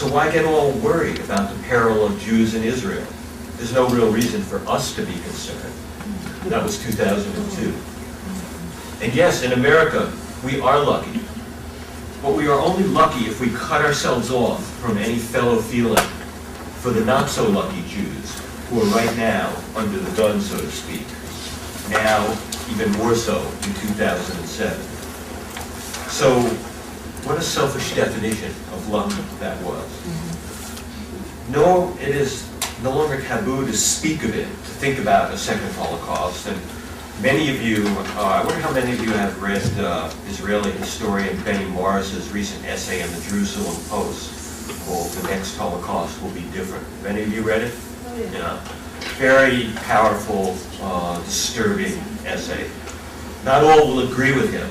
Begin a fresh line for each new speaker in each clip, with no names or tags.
So why get all worried about the peril of Jews in Israel? There's no real reason for us to be concerned. That was 2002. And yes, in America, we are lucky. But we are only lucky if we cut ourselves off from any fellow feeling for the not-so-lucky Jews who are right now under the gun, so to speak. Now, even more so in 2007. So, what a selfish definition of luck that was. No, it is no longer taboo to speak of it, to think about a second Holocaust. And many of you, I wonder how many of you have read Israeli historian Benny Morris's recent essay in the Jerusalem Post called "The Next Holocaust Will Be Different." Have any of you read it?
Oh, yeah.
Yeah. Very powerful, disturbing essay. Not all will agree with him,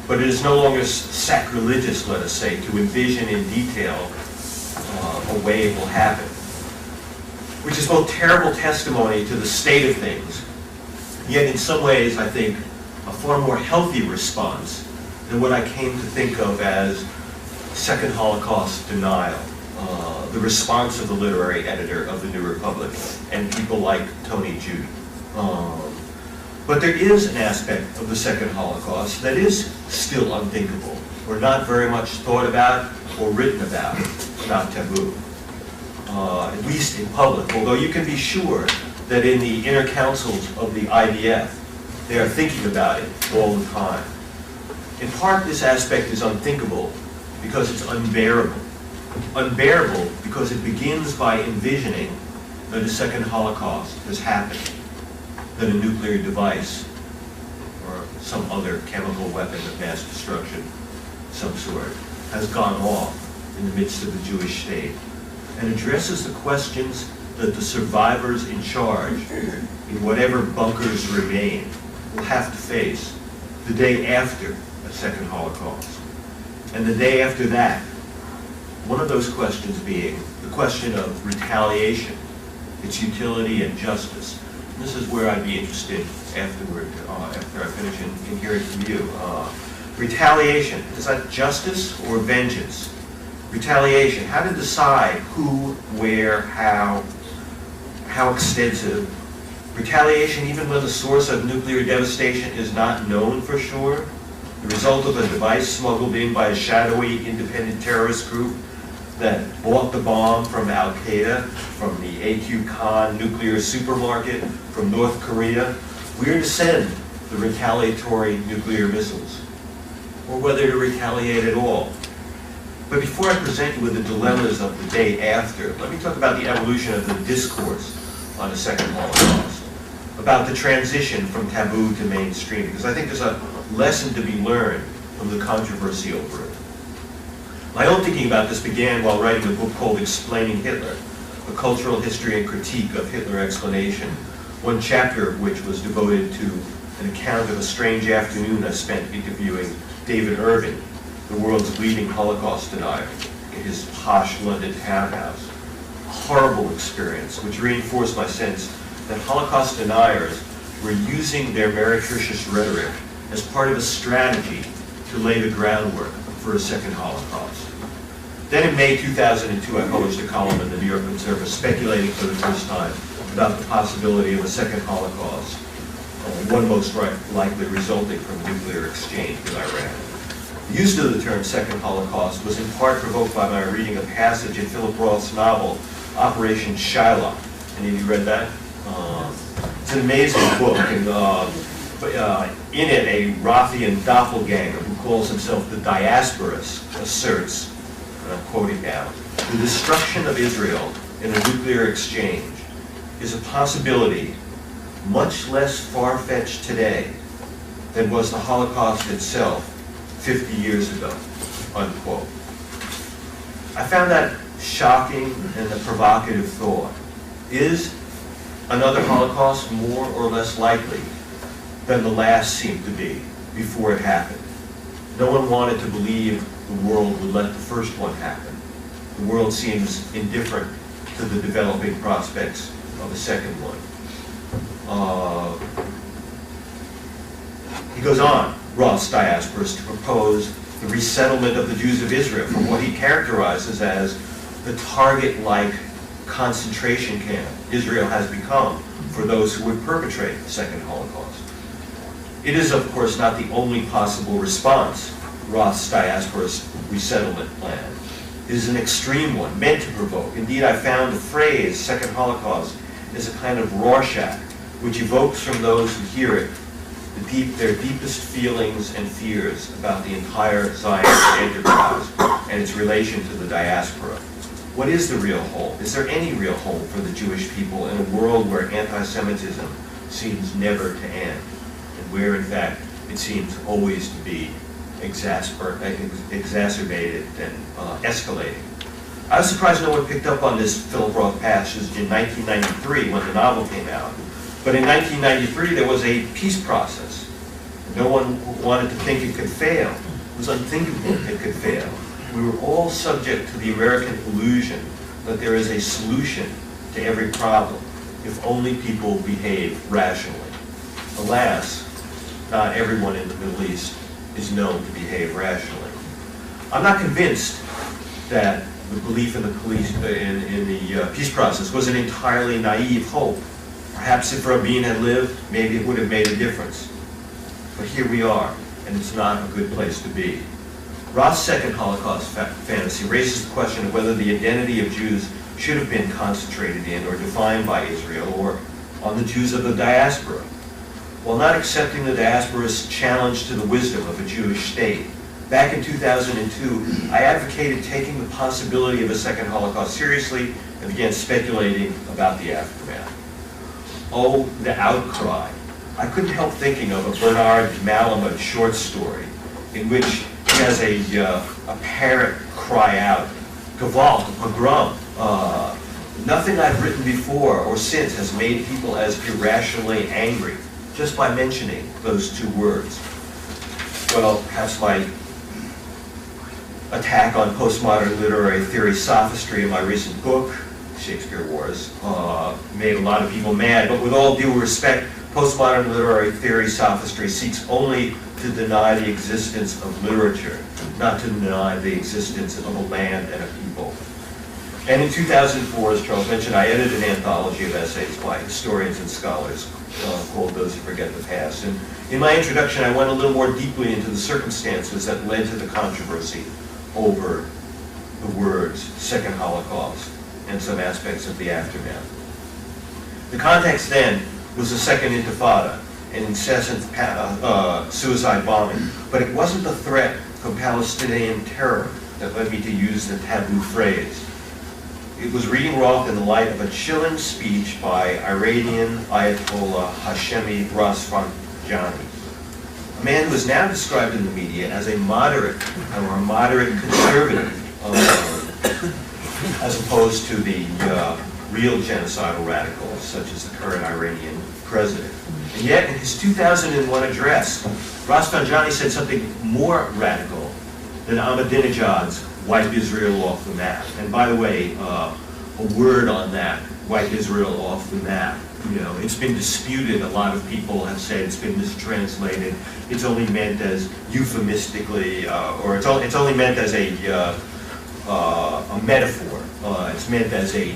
but it is no longer sacrilegious, let us say, to envision in detail a way it will happen, which is both terrible testimony to the state of things, yet in some ways, I think, a far more healthy response than what I came to think of as second Holocaust denial, the response of the literary editor of the New Republic and people like Tony Judy. But there is an aspect of the second Holocaust that is still unthinkable, or not very much thought about or written about, not taboo, at least in public, although you can be sure that in the inner councils of the IDF, they are thinking about it all the time. In part, this aspect is unthinkable because it's unbearable. Unbearable because it begins by envisioning that a second Holocaust has happened, that a nuclear device or some other chemical weapon of mass destruction, some sort, has gone off in the midst of the Jewish state, and addresses the questions that the survivors in charge, in whatever bunkers remain, will have to face the day after a second Holocaust. And the day after that, one of those questions being the question of retaliation, its utility and justice. And this is where I'd be interested afterward, after I finish in hearing from you. Retaliation, is that justice or vengeance? Retaliation, how to decide who, where, how extensive. Retaliation, even when the source of nuclear devastation is not known for sure. The result of a device smuggled in by a shadowy independent terrorist group that bought the bomb from Al-Qaeda, from the A.Q. Khan nuclear supermarket, from North Korea. We're to send the retaliatory nuclear missiles, or whether to retaliate at all. But before I present you with the dilemmas of the day after, let me talk about the evolution of the discourse on a second Holocaust, about the transition from taboo to mainstream, because I think there's a lesson to be learned from the controversy over it. My own thinking about this began while writing a book called Explaining Hitler, a cultural history and critique of Hitler explanation, one chapter of which was devoted to an account of a strange afternoon I spent interviewing David Irving, the world's leading Holocaust denier, in his posh London townhouse. A horrible experience, which reinforced my sense that Holocaust deniers were using their meretricious rhetoric as part of a strategy to lay the groundwork for a second Holocaust. Then in May 2002, I published a column in the New York Observer speculating for the first time about the possibility of a second Holocaust, one most likely resulting from nuclear exchange with Iran. The use of the term second Holocaust was in part provoked by my reading a passage in Philip Roth's novel, Operation Shylock. Any of you read that? It's an amazing book, and in it, a Rothian doppelganger who calls himself the Diasporus asserts, and I'm quoting now, the destruction of Israel in a nuclear exchange is a possibility much less far-fetched today than was the Holocaust itself 50 years ago, unquote. I found that shocking and a provocative thought. Is another Holocaust more or less likely than the last seemed to be before it happened? No one wanted to believe the world would let the first one happen. The world seems indifferent to the developing prospects of a second one. He goes on, Roth's Diasporus, to propose the resettlement of the Jews of Israel from what he characterizes as the target-like concentration camp Israel has become for those who would perpetrate the second Holocaust. It is, of course, not the only possible response to Roth's diaspora's resettlement plan. It is an extreme one, meant to provoke. Indeed, I found the phrase second Holocaust as a kind of Rorschach, which evokes from those who hear it their deepest feelings and fears about the entire Zionist enterprise and its relation to the diaspora. What is the real home? Is there any real home for the Jewish people in a world where anti-Semitism seems never to end, and where, in fact, it seems always to be exacerbated and escalating? I was surprised no one picked up on this Philip Roth passage in 1993 when the novel came out. But in 1993, there was a peace process. No one wanted to think it could fail. It was unthinkable it could fail. We were all subject to the American illusion that there is a solution to every problem if only people behave rationally. Alas, not everyone in the Middle East is known to behave rationally. I'm not convinced that the belief in the peace process was an entirely naive hope. Perhaps if Rabin had lived, maybe it would have made a difference. But here we are, and it's not a good place to be. Roth's second Holocaust fantasy raises the question of whether the identity of Jews should have been concentrated in or defined by Israel or on the Jews of the diaspora. While not accepting the diaspora's challenge to the wisdom of a Jewish state, back in 2002, I advocated taking the possibility of a second Holocaust seriously and began speculating about the aftermath. Oh, the outcry. I couldn't help thinking of a Bernard Malamud short story in which he has a parrot cry out, Gewalt, pogrom. Nothing I've written before or since has made people as irrationally angry, just by mentioning those two words. Well, perhaps my attack on postmodern literary theory sophistry in my recent book, Shakespeare Wars, made a lot of people mad, but with all due respect, postmodern literary theory sophistry seeks only to deny the existence of literature, not to deny the existence of a land and a people. And in 2004, as Charles mentioned, I edited an anthology of essays by historians and scholars called Those Who Forget the Past. And in my introduction, I went a little more deeply into the circumstances that led to the controversy over the words Second Holocaust and some aspects of the aftermath. The context then was the Second Intifada, an incessant suicide bombing, but it wasn't the threat from Palestinian terror that led me to use the taboo phrase. It was reading Roth in the light of a chilling speech by Iranian Ayatollah Hashemi Rafsanjani, a man who is now described in the media as a moderate or a moderate conservative, as opposed to the real genocidal radicals, such as the current Iranian president. And yet, in his 2001 address, Rafsanjani said something more radical than Ahmadinejad's wipe Israel off the map. And by the way, a word on that, wipe Israel off the map. You know, it's been disputed. A lot of people have said it's been mistranslated. It's only meant as euphemistically, or it's only meant as a metaphor. It's meant as a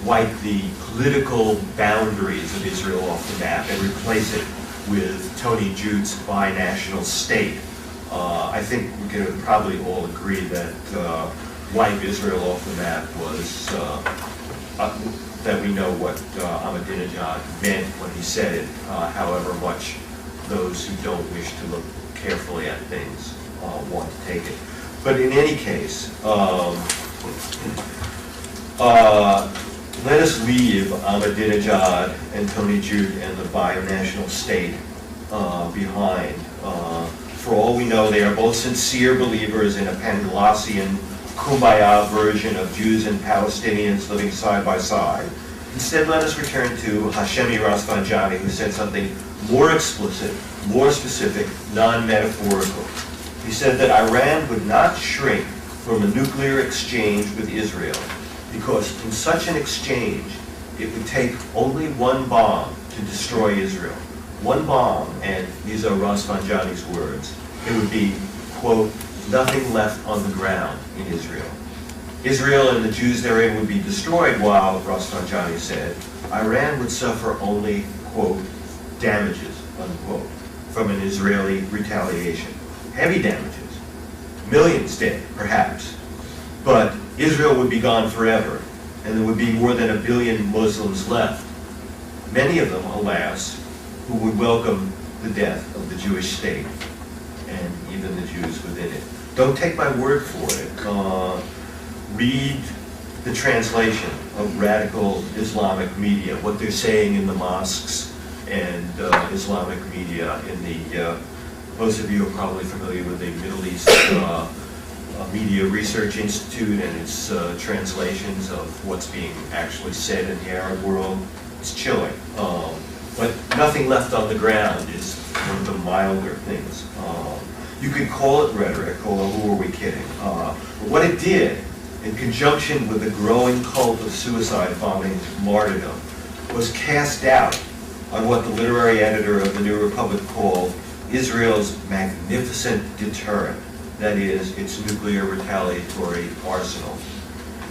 wipe the political boundaries of Israel off the map and replace it with Tony Jude's binational state. I think we can probably all agree that wipe Israel off the map was, that we know what Ahmadinejad meant when he said it, however much those who don't wish to look carefully at things want to take it. But in any case, let us leave Ahmadinejad and Tony Jude and the binational state behind. For all we know, they are both sincere believers in a Panglossian kumbaya version of Jews and Palestinians living side by side. Instead, let us return to Hashemi Rafsanjani, who said something more explicit, more specific, non-metaphorical. He said that Iran would not shrink from a nuclear exchange with Israel because in such an exchange, it would take only one bomb to destroy Israel. One bomb, and these are Rafsanjani's words, it would be, quote, nothing left on the ground in Israel. Israel and the Jews therein would be destroyed, while Rafsanjani said Iran would suffer only, quote, damages, unquote, from an Israeli retaliation. Heavy damages. Millions dead, perhaps. But Israel would be gone forever, and there would be more than 1 billion Muslims left. Many of them, alas, who would welcome the death of the Jewish state, and even the Jews within it. Don't take my word for it. Read the translation of radical Islamic media, what they're saying in the mosques and Islamic media in the, most of you are probably familiar with the Middle East Media Research Institute and its translations of what's being actually said in the Arab world. It's chilling. But nothing left on the ground is one of the milder things. You could call it rhetorical, or who are we kidding? But what it did, in conjunction with the growing cult of suicide bombing martyrdom, was cast doubt on what the literary editor of the New Republic called Israel's magnificent deterrent, that is, its nuclear retaliatory arsenal.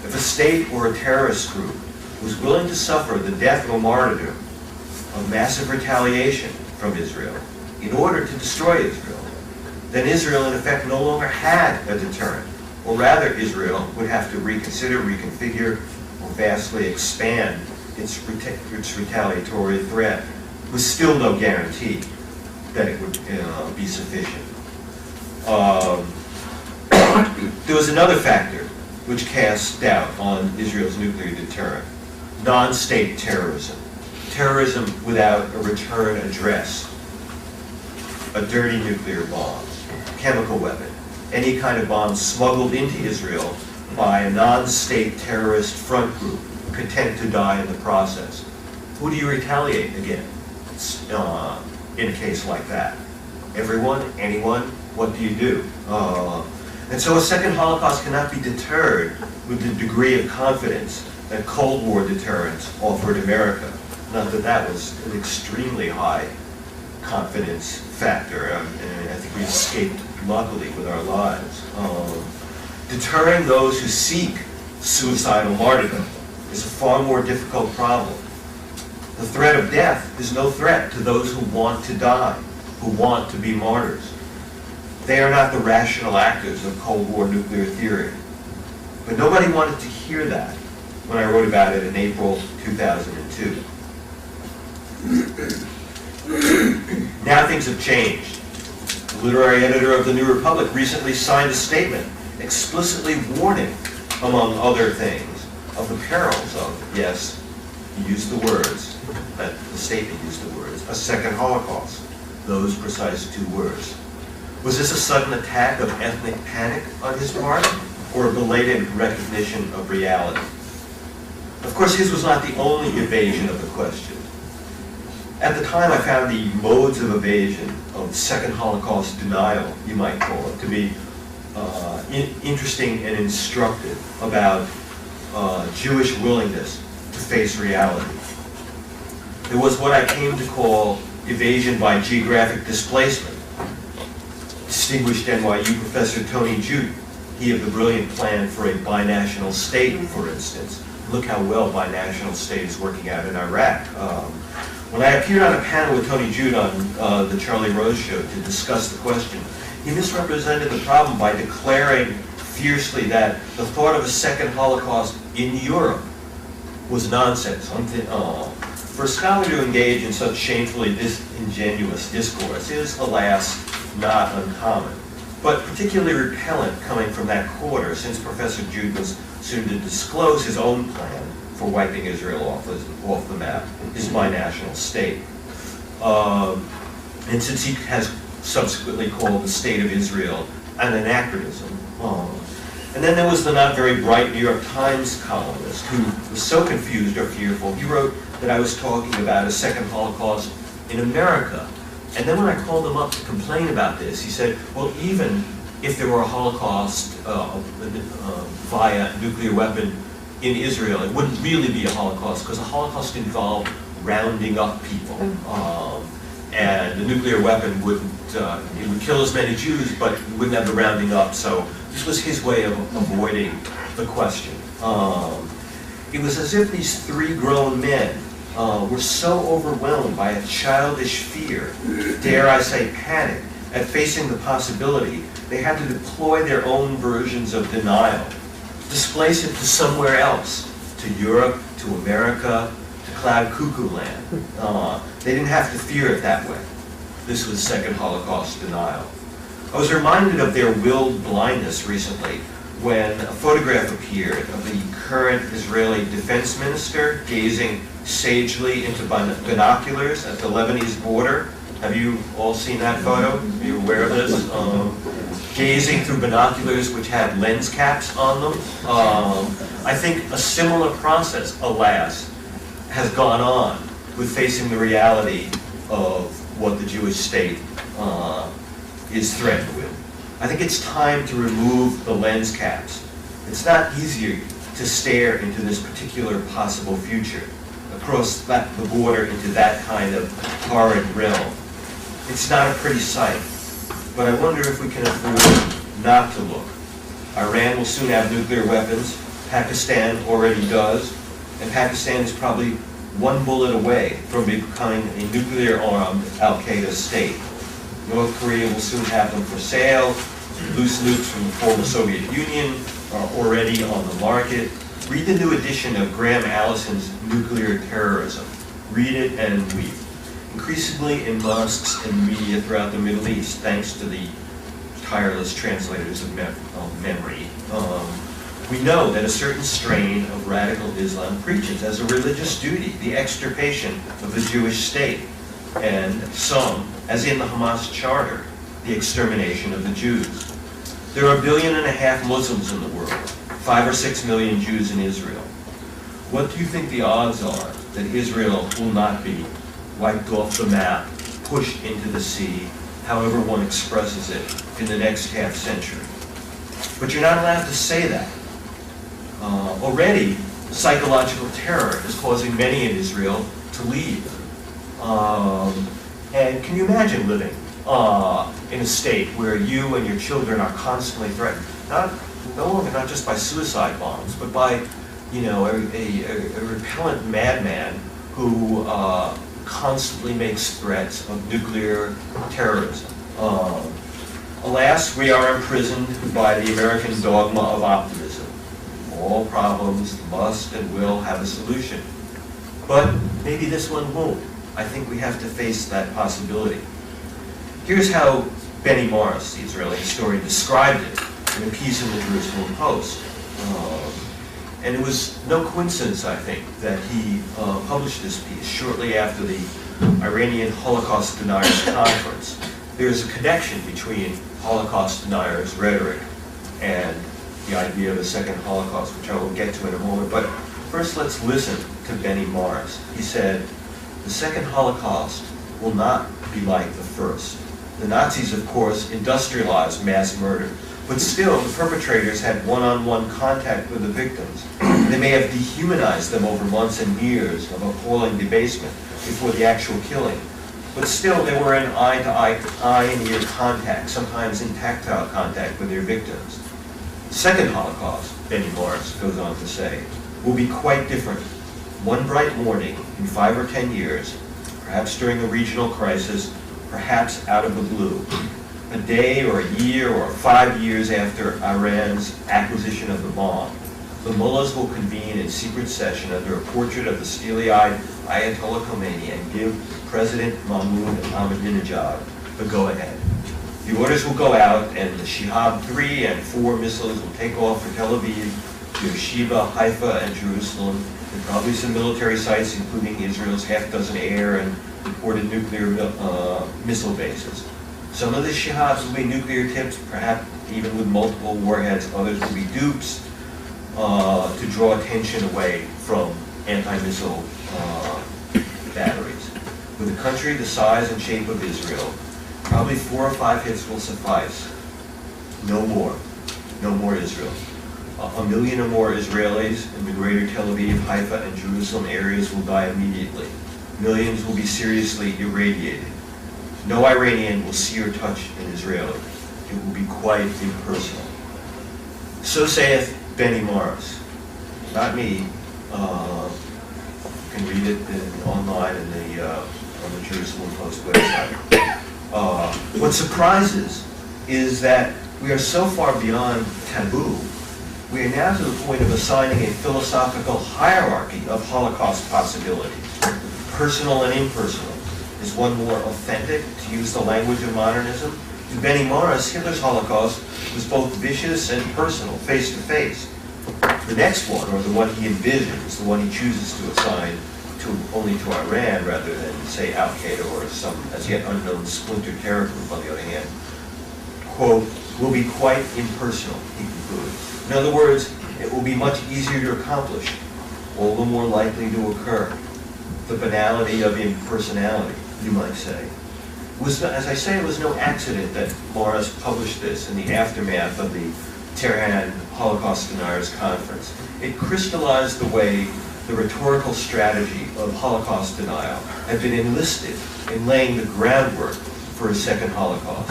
If a state or a terrorist group was willing to suffer the death or martyrdom of massive retaliation from Israel in order to destroy Israel, then Israel in effect no longer had a deterrent. Or rather, Israel would have to reconsider, reconfigure, or vastly expand its retaliatory threat, with still no guarantee that it would be sufficient. There was another factor which cast doubt on Israel's nuclear deterrent: non-state terrorism. Terrorism without a return address. A dirty nuclear bomb, chemical weapon, any kind of bomb smuggled into Israel by a non-state terrorist front group, content to die in the process. Who do you retaliate against in a case like that? Everyone? Anyone? What do you do? And so a second Holocaust cannot be deterred with the degree of confidence that Cold War deterrence offered America. Not that that was an extremely high confidence factor, and I think we escaped luckily with our lives. Deterring those who seek suicidal martyrdom is a far more difficult problem. The threat of death is no threat to those who want to die, who want to be martyrs. They are not the rational actors of Cold War nuclear theory. But nobody wanted to hear that when I wrote about it in April 2002. Now things have changed. The literary editor of the New Republic recently signed a statement explicitly warning, among other things, of the perils of, yes, he used the words, the statement used the words, a second Holocaust. Those precise 2 words. Was this a sudden attack of ethnic panic on his part, or a belated recognition of reality? Of course, his was not the only evasion of the question. At the time, I found the modes of evasion, of second Holocaust denial, you might call it, to be interesting and instructive about Jewish willingness to face reality. There was what I came to call evasion by geographic displacement. Distinguished NYU professor Tony Judt, he of the brilliant plan for a binational state, for instance. Look how well binational state is working out in Iraq. When I appeared on a panel with Tony Judt on the Charlie Rose Show to discuss the question, he misrepresented the problem by declaring fiercely that the thought of a second Holocaust in Europe was nonsense. For a scholar to engage in such shamefully disingenuous discourse is, alas, not uncommon, but particularly repellent coming from that quarter, since Professor Judt was soon to disclose his own plan for wiping Israel off the map, his binational state. And since he has subsequently called the state of Israel an anachronism. And then there was the not very bright New York Times columnist who was so confused or fearful, he wrote that I was talking about a second Holocaust in America. And then when I called him up to complain about this, he said, well, even if there were a Holocaust via nuclear weapon in Israel, it wouldn't really be a Holocaust, because a Holocaust involved rounding up people. And the nuclear weapon wouldn't, it would kill as many Jews, but it wouldn't have the rounding up. So this was his way of avoiding the question. It was as if these three grown men were so overwhelmed by a childish fear, dare I say panic, at facing the possibility, they had to deploy their own versions of denial, displace it to somewhere else, to Europe, to America, to cloud cuckoo land. They didn't have to fear it that way. This was second Holocaust denial. I was reminded of their willed blindness recently when a photograph appeared of the current Israeli defense minister gazing sagely into binoculars at the Lebanese border. Have you all seen that photo? Are you aware of this? Gazing through binoculars which had lens caps on them. I think a similar process, alas, has gone on with facing the reality of what the Jewish state is threatened with. I think it's time to remove the lens caps. It's not easier to stare into this particular possible future, across the border into that kind of horrid realm. It's not a pretty sight, but I wonder if we can afford not to look. Iran will soon have nuclear weapons. Pakistan already does, and Pakistan is probably one bullet away from becoming a nuclear-armed al-Qaeda state. North Korea will soon have them for sale. Loose nukes from the former Soviet Union are already on the market. Read the new edition of Graham Allison's Nuclear Terrorism. Read it and weep. Increasingly in mosques and media throughout the Middle East, thanks to the tireless translators of memory, we know that a certain strain of radical Islam preaches as a religious duty the extirpation of the Jewish state, and some, as in the Hamas Charter, the extermination of the Jews. There are 1.5 billion Muslims in the world, 5 or 6 million Jews in Israel. What do you think the odds are that Israel will not be wiped off the map, pushed into the sea, however one expresses it, in the next half century? But you're not allowed to say that. Already, psychological terror is causing many in Israel to leave. And can you imagine living in a state where you and your children are constantly threatened, no longer not just by suicide bombs, but by, you know, a repellent madman who constantly makes threats of nuclear terrorism. Alas, we are imprisoned by the American dogma of optimism. All problems must and will have a solution. But maybe this one won't. I think we have to face that possibility. Here's how Benny Morris, the Israeli historian, described it in a piece in the Jerusalem Post. And it was no coincidence, I think, that he published this piece shortly after the Iranian Holocaust Deniers conference. There's a connection between Holocaust deniers' rhetoric and the idea of a second Holocaust, which I will get to in a moment. But first, let's listen to Benny Morris. He said, "The second Holocaust will not be like the first. The Nazis, of course, industrialized mass murder, but still the perpetrators had one-on-one contact with the victims. They may have dehumanized them over months and years of appalling debasement before the actual killing, but still they were in eye-to-eye, eye-and-ear contact, sometimes in tactile contact with their victims. The second Holocaust," Benny Morris goes on to say, "will be quite different. One bright morning in 5 or 10 years, perhaps during a regional crisis, perhaps out of the blue, a day or a year or 5 years after Iran's acquisition of the bomb, the mullahs will convene in secret session under a portrait of the steely-eyed Ayatollah Khomeini and give President Mahmoud Ahmadinejad the go-ahead. The orders will go out and the Shihab 3 and 4 missiles will take off for Tel Aviv, Beersheba, Haifa, and Jerusalem, and probably some military sites, including Israel's half-dozen air and reported nuclear missile bases. Some of the Shihabs will be nuclear tips, perhaps even with multiple warheads. Others will be dupes to draw attention away from anti-missile batteries. With a country the size and shape of Israel, probably 4 or 5 hits will suffice. No more. No more Israel. 1 million or more Israelis in the greater Tel Aviv, Haifa, and Jerusalem areas will die immediately. Millions will be seriously irradiated. No Iranian will see or touch an Israeli. It will be quite impersonal." So saith Benny Morris, not me. You can read it online on the Jerusalem Post website. What surprises is that we are so far beyond taboo. We are now to the point of assigning a philosophical hierarchy of Holocaust possibilities, personal and impersonal. Is one more authentic, to use the language of modernism? To Benny Morris, Hitler's Holocaust was both vicious and personal, face to face. The next one, or the one he envisions, the one he chooses to assign only to Iran rather than, say, Al-Qaeda or some as yet unknown splinter terror group, on the other hand, quote, will be quite impersonal, he concludes. In other words, it will be much easier to accomplish, all the more likely to occur. The banality of impersonality, you might say. As I say, it was no accident that Morris published this in the aftermath of the Tehran Holocaust Deniers conference. It crystallized the way the rhetorical strategy of Holocaust denial had been enlisted in laying the groundwork for a second Holocaust.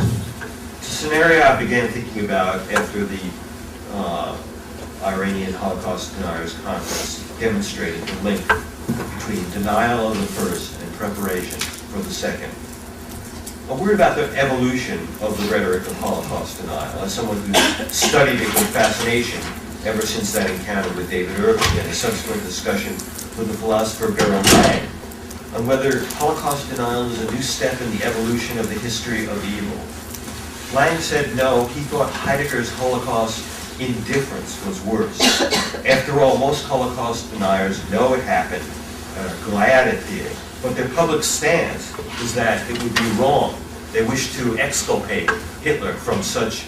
It's a scenario I began thinking about after the Iranian Holocaust Deniers conference demonstrated the link between denial of the first and preparation for the second. A word about the evolution of the rhetoric of Holocaust denial. As someone who's studied it with fascination ever since that encounter with David Irving and a subsequent discussion with the philosopher Beryl Lang on whether Holocaust denial is a new step in the evolution of the history of evil. Lang said no, he thought Heidegger's Holocaust indifference was worse. After all, most Holocaust deniers know it happened and are glad it did, but their public stance is that it would be wrong. They wish to exculpate Hitler from such,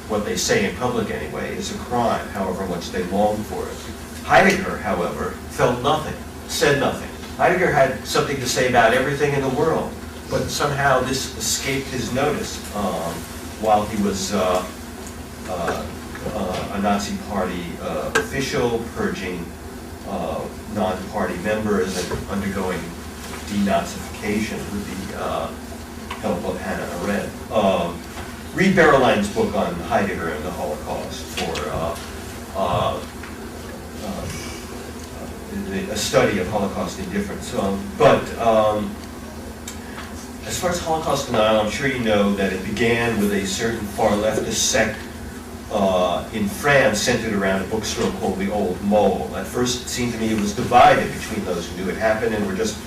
what they say in public anyway, is a crime, however much they long for it. Heidegger, however, felt nothing, said nothing. Heidegger had something to say about everything in the world, but somehow this escaped his notice while he was a Nazi Party official, purging non-party members and undergoing denazification with the help of Hannah Arendt. Read Beryl Lang's book on Heidegger and the Holocaust for a study of Holocaust indifference. As far as Holocaust denial, I'm sure you know that it began with a certain far leftist sect in France centered around a bookstore called The Old Mole. At first, it seemed to me it was divided between those who knew it happened and were just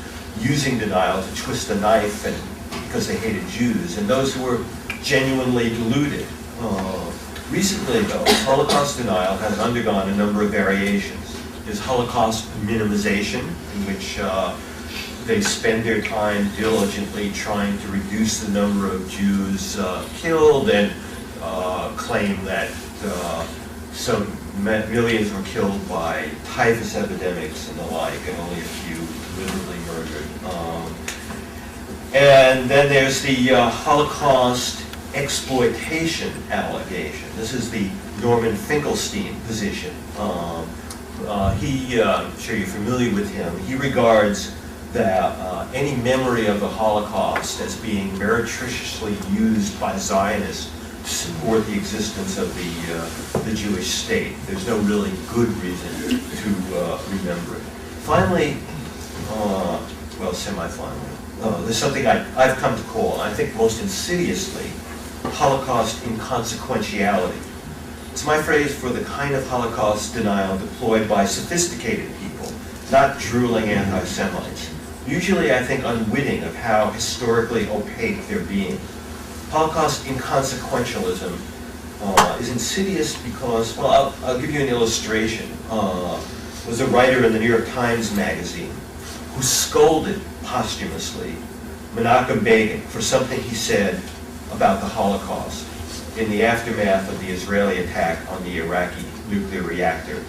using denial to twist a knife and because they hated Jews, and those who were genuinely deluded. Recently, though, Holocaust denial has undergone a number of variations. There's Holocaust minimization, in which they spend their time diligently trying to reduce the number of Jews killed and claim that some millions were killed by typhus epidemics and the like, and only a few literally murdered. And then there's the Holocaust exploitation allegation. This is the Norman Finkelstein position. I'm sure you're familiar with him. He regards that any memory of the Holocaust as being meretriciously used by Zionists to support the existence of the Jewish state. There's no really good reason to remember it. Finally, well, semi-finally, there's something I've come to call, I think most insidiously, Holocaust inconsequentiality. It's my phrase for the kind of Holocaust denial deployed by sophisticated people, not drooling anti-Semites, usually, I think, unwitting of how historically opaque they're being. Holocaust inconsequentialism is insidious because, well, I'll give you an illustration. Was a writer in the New York Times magazine who scolded posthumously Menachem Begin for something he said about the Holocaust in the aftermath of the Israeli attack on the Iraqi nuclear reactor in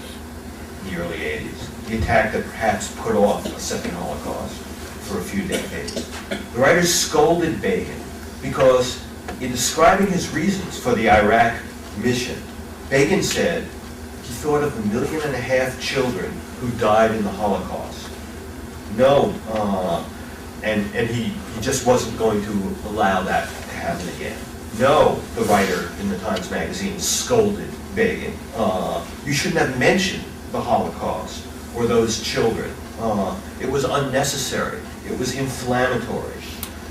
the early 80s. The attack that perhaps put off a second Holocaust for a few decades. The writer scolded Begin because in describing his reasons for the Iraq mission, Begin said he thought of 1.5 million children who died in the Holocaust. No, and he just wasn't going to allow that to happen again. No, the writer in the Times magazine scolded Begin, you shouldn't have mentioned the Holocaust or those children. It was unnecessary. It was inflammatory.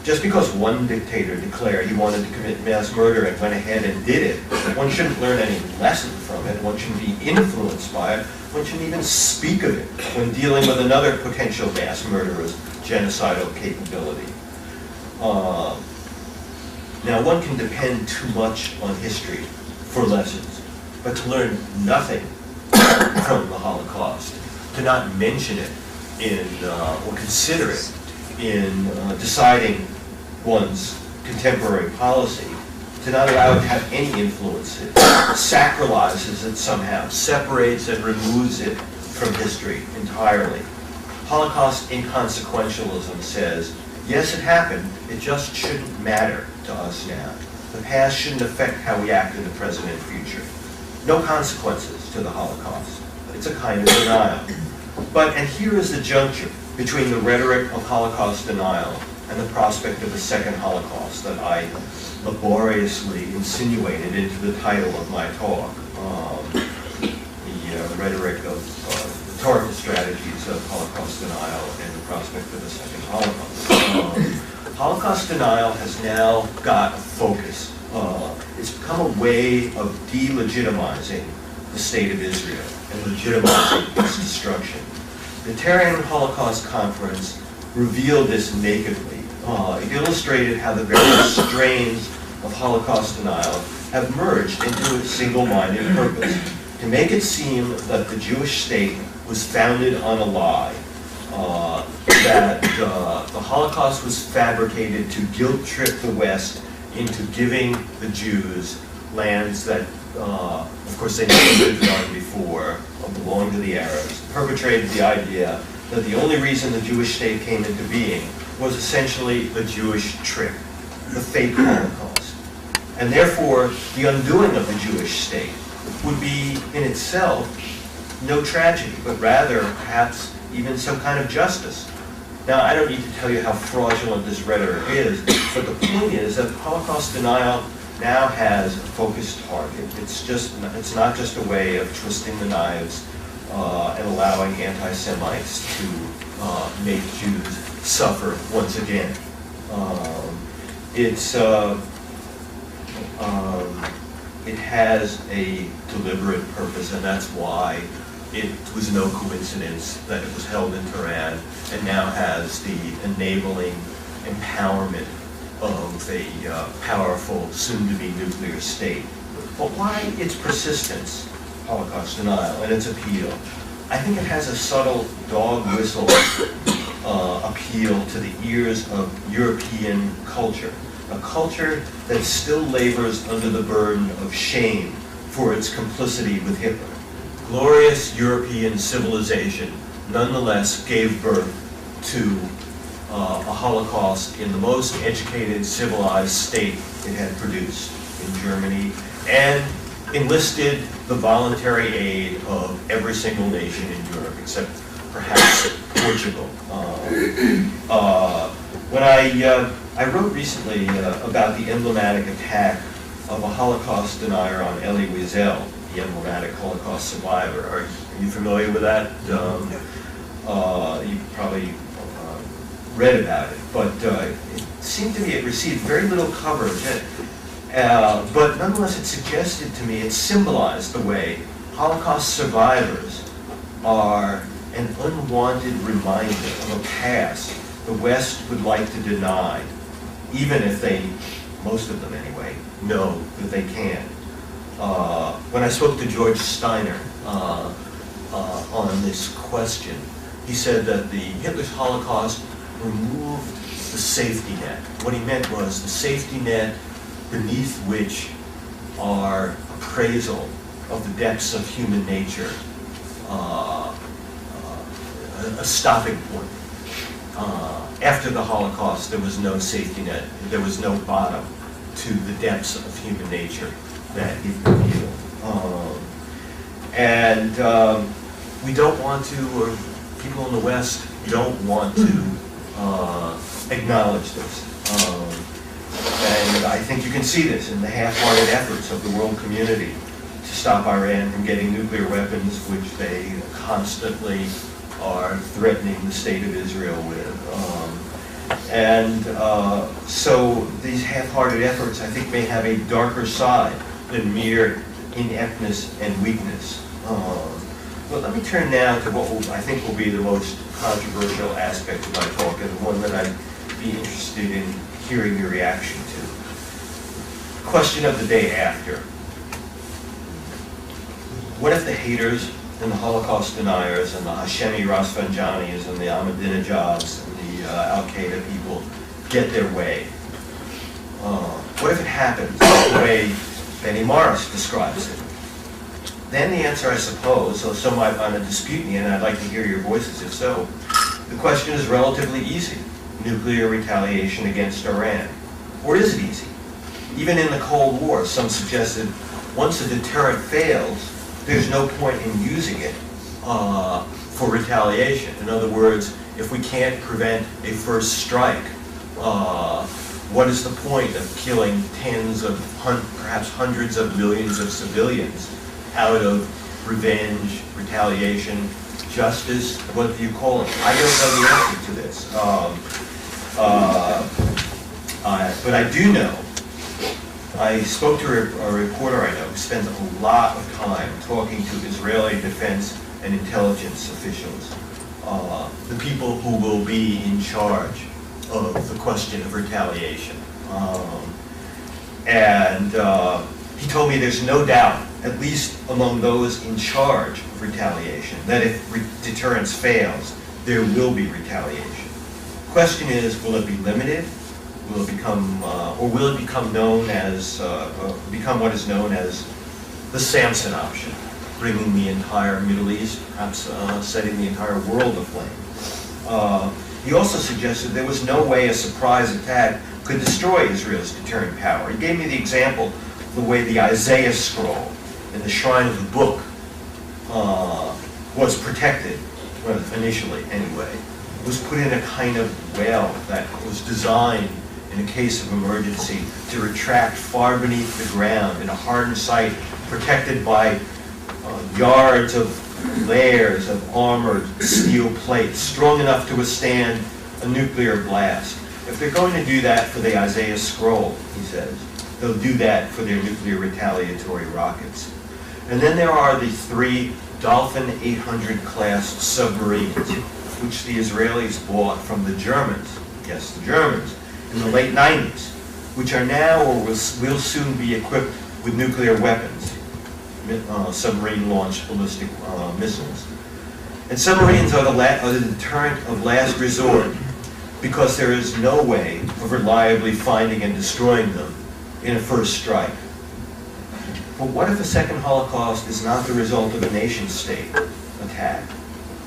Just because one dictator declared he wanted to commit mass murder and went ahead and did it, one shouldn't learn any lesson from it. One shouldn't be influenced by it. One shouldn't even speak of it when dealing with another potential mass murderer's genocidal capability. Now, one can depend too much on history for lessons, but to learn nothing from the Holocaust, to not mention it in, or consider it in deciding one's contemporary policy, to not allow it to have any influence, it sacralizes it somehow, separates and removes it from history entirely. Holocaust inconsequentialism says, yes, it happened, it just shouldn't matter to us now. The past shouldn't affect how we act in the present and future. No consequences to the Holocaust. It's a kind of denial. But, and here is the juncture between the rhetoric of Holocaust denial and the prospect of a second Holocaust that I laboriously insinuated into the title of my talk, the rhetoric of rhetorical strategies of Holocaust denial and the prospect of a second Holocaust. Holocaust denial has now got a focus. It's become a way of delegitimizing the state of Israel and legitimizing its destruction. The Tehran Holocaust Conference revealed this nakedly. It illustrated how the various strains of Holocaust denial have merged into a single-minded purpose, to make it seem that the Jewish state was founded on a lie, that the Holocaust was fabricated to guilt-trip the West into giving the Jews lands that, of course, they never lived on before, belonged to the Arabs, perpetrated the idea that the only reason the Jewish state came into being was essentially a Jewish trick, the fake Holocaust. And therefore, the undoing of the Jewish state would be, in itself, no tragedy, but rather, perhaps, even some kind of justice. Now, I don't need to tell you how fraudulent this rhetoric is, but the point is that Holocaust denial now has a focused target. It's not just a way of twisting the knives and allowing anti-Semites to make Jews suffer once again. It has a deliberate purpose, and that's why it was no coincidence that it was held in Tehran and now has the enabling empowerment of a powerful, soon-to-be nuclear state. But why its persistence, Holocaust denial, and its appeal? I think it has a subtle dog whistle appeal to the ears of European culture, a culture that still labors under the burden of shame for its complicity with Hitler. Glorious European civilization nonetheless gave birth to a Holocaust in the most educated, civilized state it had produced in Germany, and enlisted the voluntary aid of every single nation in Europe, except perhaps Portugal. When I wrote recently about the emblematic attack of a Holocaust denier on Elie Wiesel, the emblematic Holocaust survivor. Are you familiar with that? You probably read about it, but it seemed to me it received very little coverage. But nonetheless, it suggested to me, it symbolized the way Holocaust survivors are an unwanted reminder of a past the West would like to deny, even if they, most of them anyway, know that they can. When I spoke to George Steiner on this question, he said that the Hitler's Holocaust removed the safety net. What he meant was the safety net beneath which our appraisal of the depths of human nature, a stopping point. After the Holocaust, there was no safety net. There was no bottom to the depths of human nature that it revealed. We don't want to, or people in the West don't want to acknowledge this. And I think you can see this in the half-hearted efforts of the world community to stop Iran from getting nuclear weapons, which they constantly are threatening the state of Israel with. So these half-hearted efforts, I think, may have a darker side than mere ineptness and weakness. But let me turn now to what I think will be the most controversial aspect of my talk, and the one that I'd be interested in hearing your reaction to. Question of the day after. What if the haters and the Holocaust deniers and the Hashemi Rafsanjanis and the Ahmadinejads and the Al-Qaeda people get their way? What if it happens the way Benny Morris describes it? Then the answer, I suppose, though some might want to dispute me, and I'd like to hear your voices if so, the question is relatively easy. Nuclear retaliation against Iran. Or is it easy? Even in the Cold War, some suggested once a deterrent fails, there's no point in using it for retaliation. In other words, if we can't prevent a first strike, what is the point of killing tens of, perhaps hundreds of millions of civilians out of revenge, retaliation, justice? What do you call it? I don't know the answer to this. But I do know, I spoke to a reporter I know who spends a lot of time talking to Israeli defense and intelligence officials, the people who will be in charge of the question of retaliation. He told me there's no doubt, at least among those in charge of retaliation, that if deterrence fails, there will be retaliation. The question is, will it be limited? Will it become, or will it become known as, become what is known as the Samson option, bringing the entire Middle East, perhaps setting the entire world aflame? He also suggested there was no way a surprise attack could destroy Israel's deterrent power. He gave me the example of the way the Isaiah scroll in the shrine of the book was protected, well, initially anyway. It was put in a kind of well that was designed in a case of emergency to retract far beneath the ground in a hardened site protected by yards of layers of armored steel plates strong enough to withstand a nuclear blast. If they're going to do that for the Isaiah scroll, he says, they'll do that for their nuclear retaliatory rockets. And then there are the 3 Dolphin 800 class submarines, which the Israelis bought from the Germans, yes, the Germans, in the late 90s, which are now or will soon be equipped with nuclear weapons, submarine-launched ballistic missiles. And submarines are the deterrent of last resort because there is no way of reliably finding and destroying them in a first strike. But what if a second Holocaust is not the result of a nation-state attack,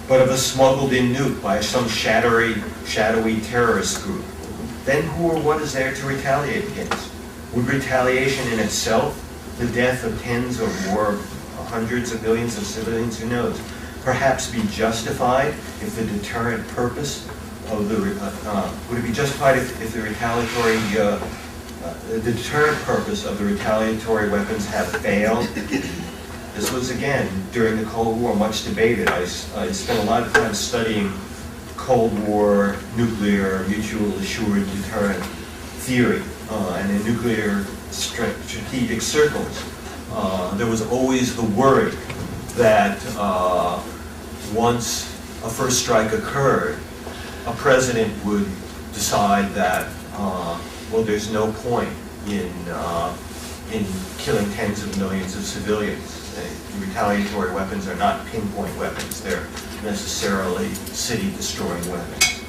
but of a smuggled-in nuke by some shadowy terrorist group? Then who or what is there to retaliate against? Would retaliation in itself, the death of tens or more, hundreds of millions of civilians, who knows, perhaps be justified if the deterrent purpose of the, would it be justified if the retaliatory, the deterrent purpose of the retaliatory weapons have failed? This was, again, during the Cold War, much debated. I spent a lot of time studying Cold War nuclear mutual assured deterrent theory, and in nuclear strategic circles, there was always the worry that once a first strike occurred, a president would decide that, well, there's no point in killing tens of millions of civilians. Retaliatory weapons are not pinpoint weapons. They're necessarily city-destroying weapons.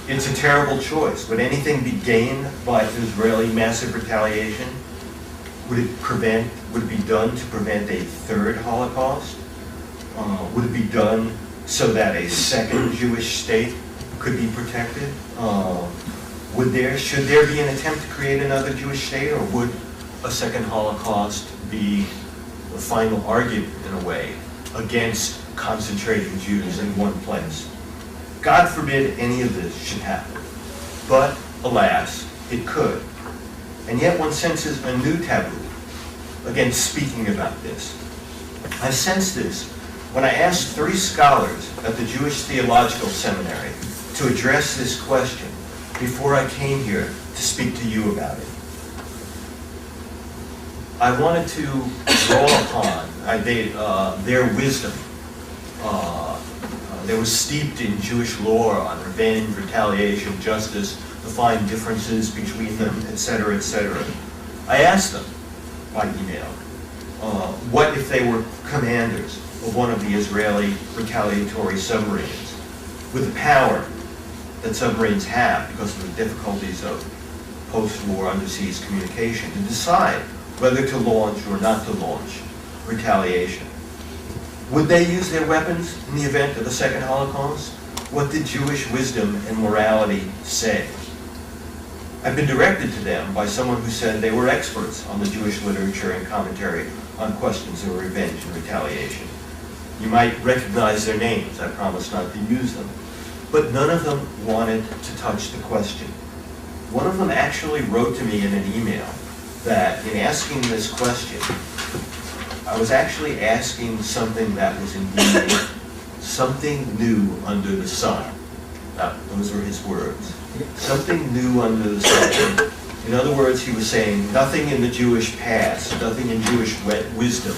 It's a terrible choice. Would anything be gained by Israeli massive retaliation? Would it be done to prevent a third Holocaust? Would it be done so that a second Jewish state could be protected? Should there be an attempt to create another Jewish state, or would a second Holocaust be the final argument, in a way, against concentrating Jews in one place? God forbid any of this should happen. But, alas, it could. And yet one senses a new taboo. against speaking about this. I sensed this when I asked 3 scholars at the Jewish Theological Seminary to address this question before I came here to speak to you about it. I wanted to draw upon their wisdom. They were steeped in Jewish lore on revenge, retaliation, justice, the fine differences between them, etc., etc. I asked them by email, what if they were commanders of one of the Israeli retaliatory submarines with the power that submarines have because of the difficulties of post-war underseas communication to decide whether to launch or not to launch retaliation? Would they use their weapons in the event of a second Holocaust? What did Jewish wisdom and morality say? I've been directed to them by someone who said they were experts on the Jewish literature and commentary on questions of revenge and retaliation. You might recognize their names. I promise not to use them. But none of them wanted to touch the question. One of them actually wrote to me in an email that in asking this question, I was actually asking something that was indeed something new under the sun. Those were his words. Something new under the sun. In other words, he was saying nothing in the Jewish past, nothing in Jewish wisdom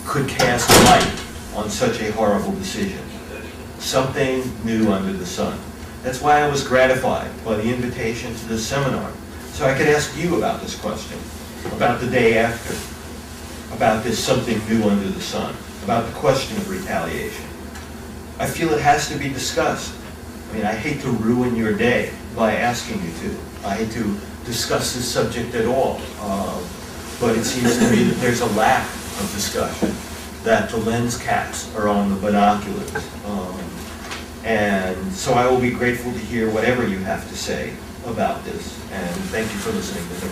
could cast light on such a horrible decision. Something new under the sun. That's why I was gratified by the invitation to this seminar, so I could ask you about this question, about the day after, about this something new under the sun, about the question of retaliation. I feel it has to be discussed. I mean, I hate to ruin your day by asking you to. I hate to discuss this subject at all, but it seems to me that there's a lack of discussion, that the lens caps are on the binoculars. And so I will be grateful to hear whatever you have to say about this, and thank you for listening to me.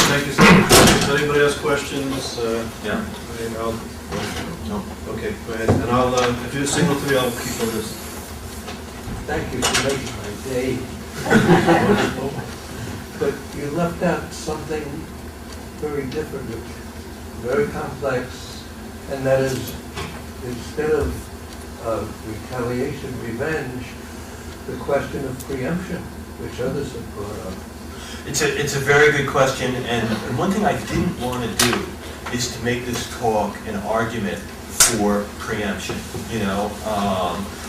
Thank you so much. Does anybody else questions?
Yeah.
No. Okay, go ahead. And I'll, if you signal to me, I'll keep on this.
Thank you for making my day. But you left out something very different, very complex, and that is, instead of retaliation, revenge, the question of preemption, which others have brought up.
It's a very good question, and one thing I didn't want to do is to make this talk an argument for preemption, you know,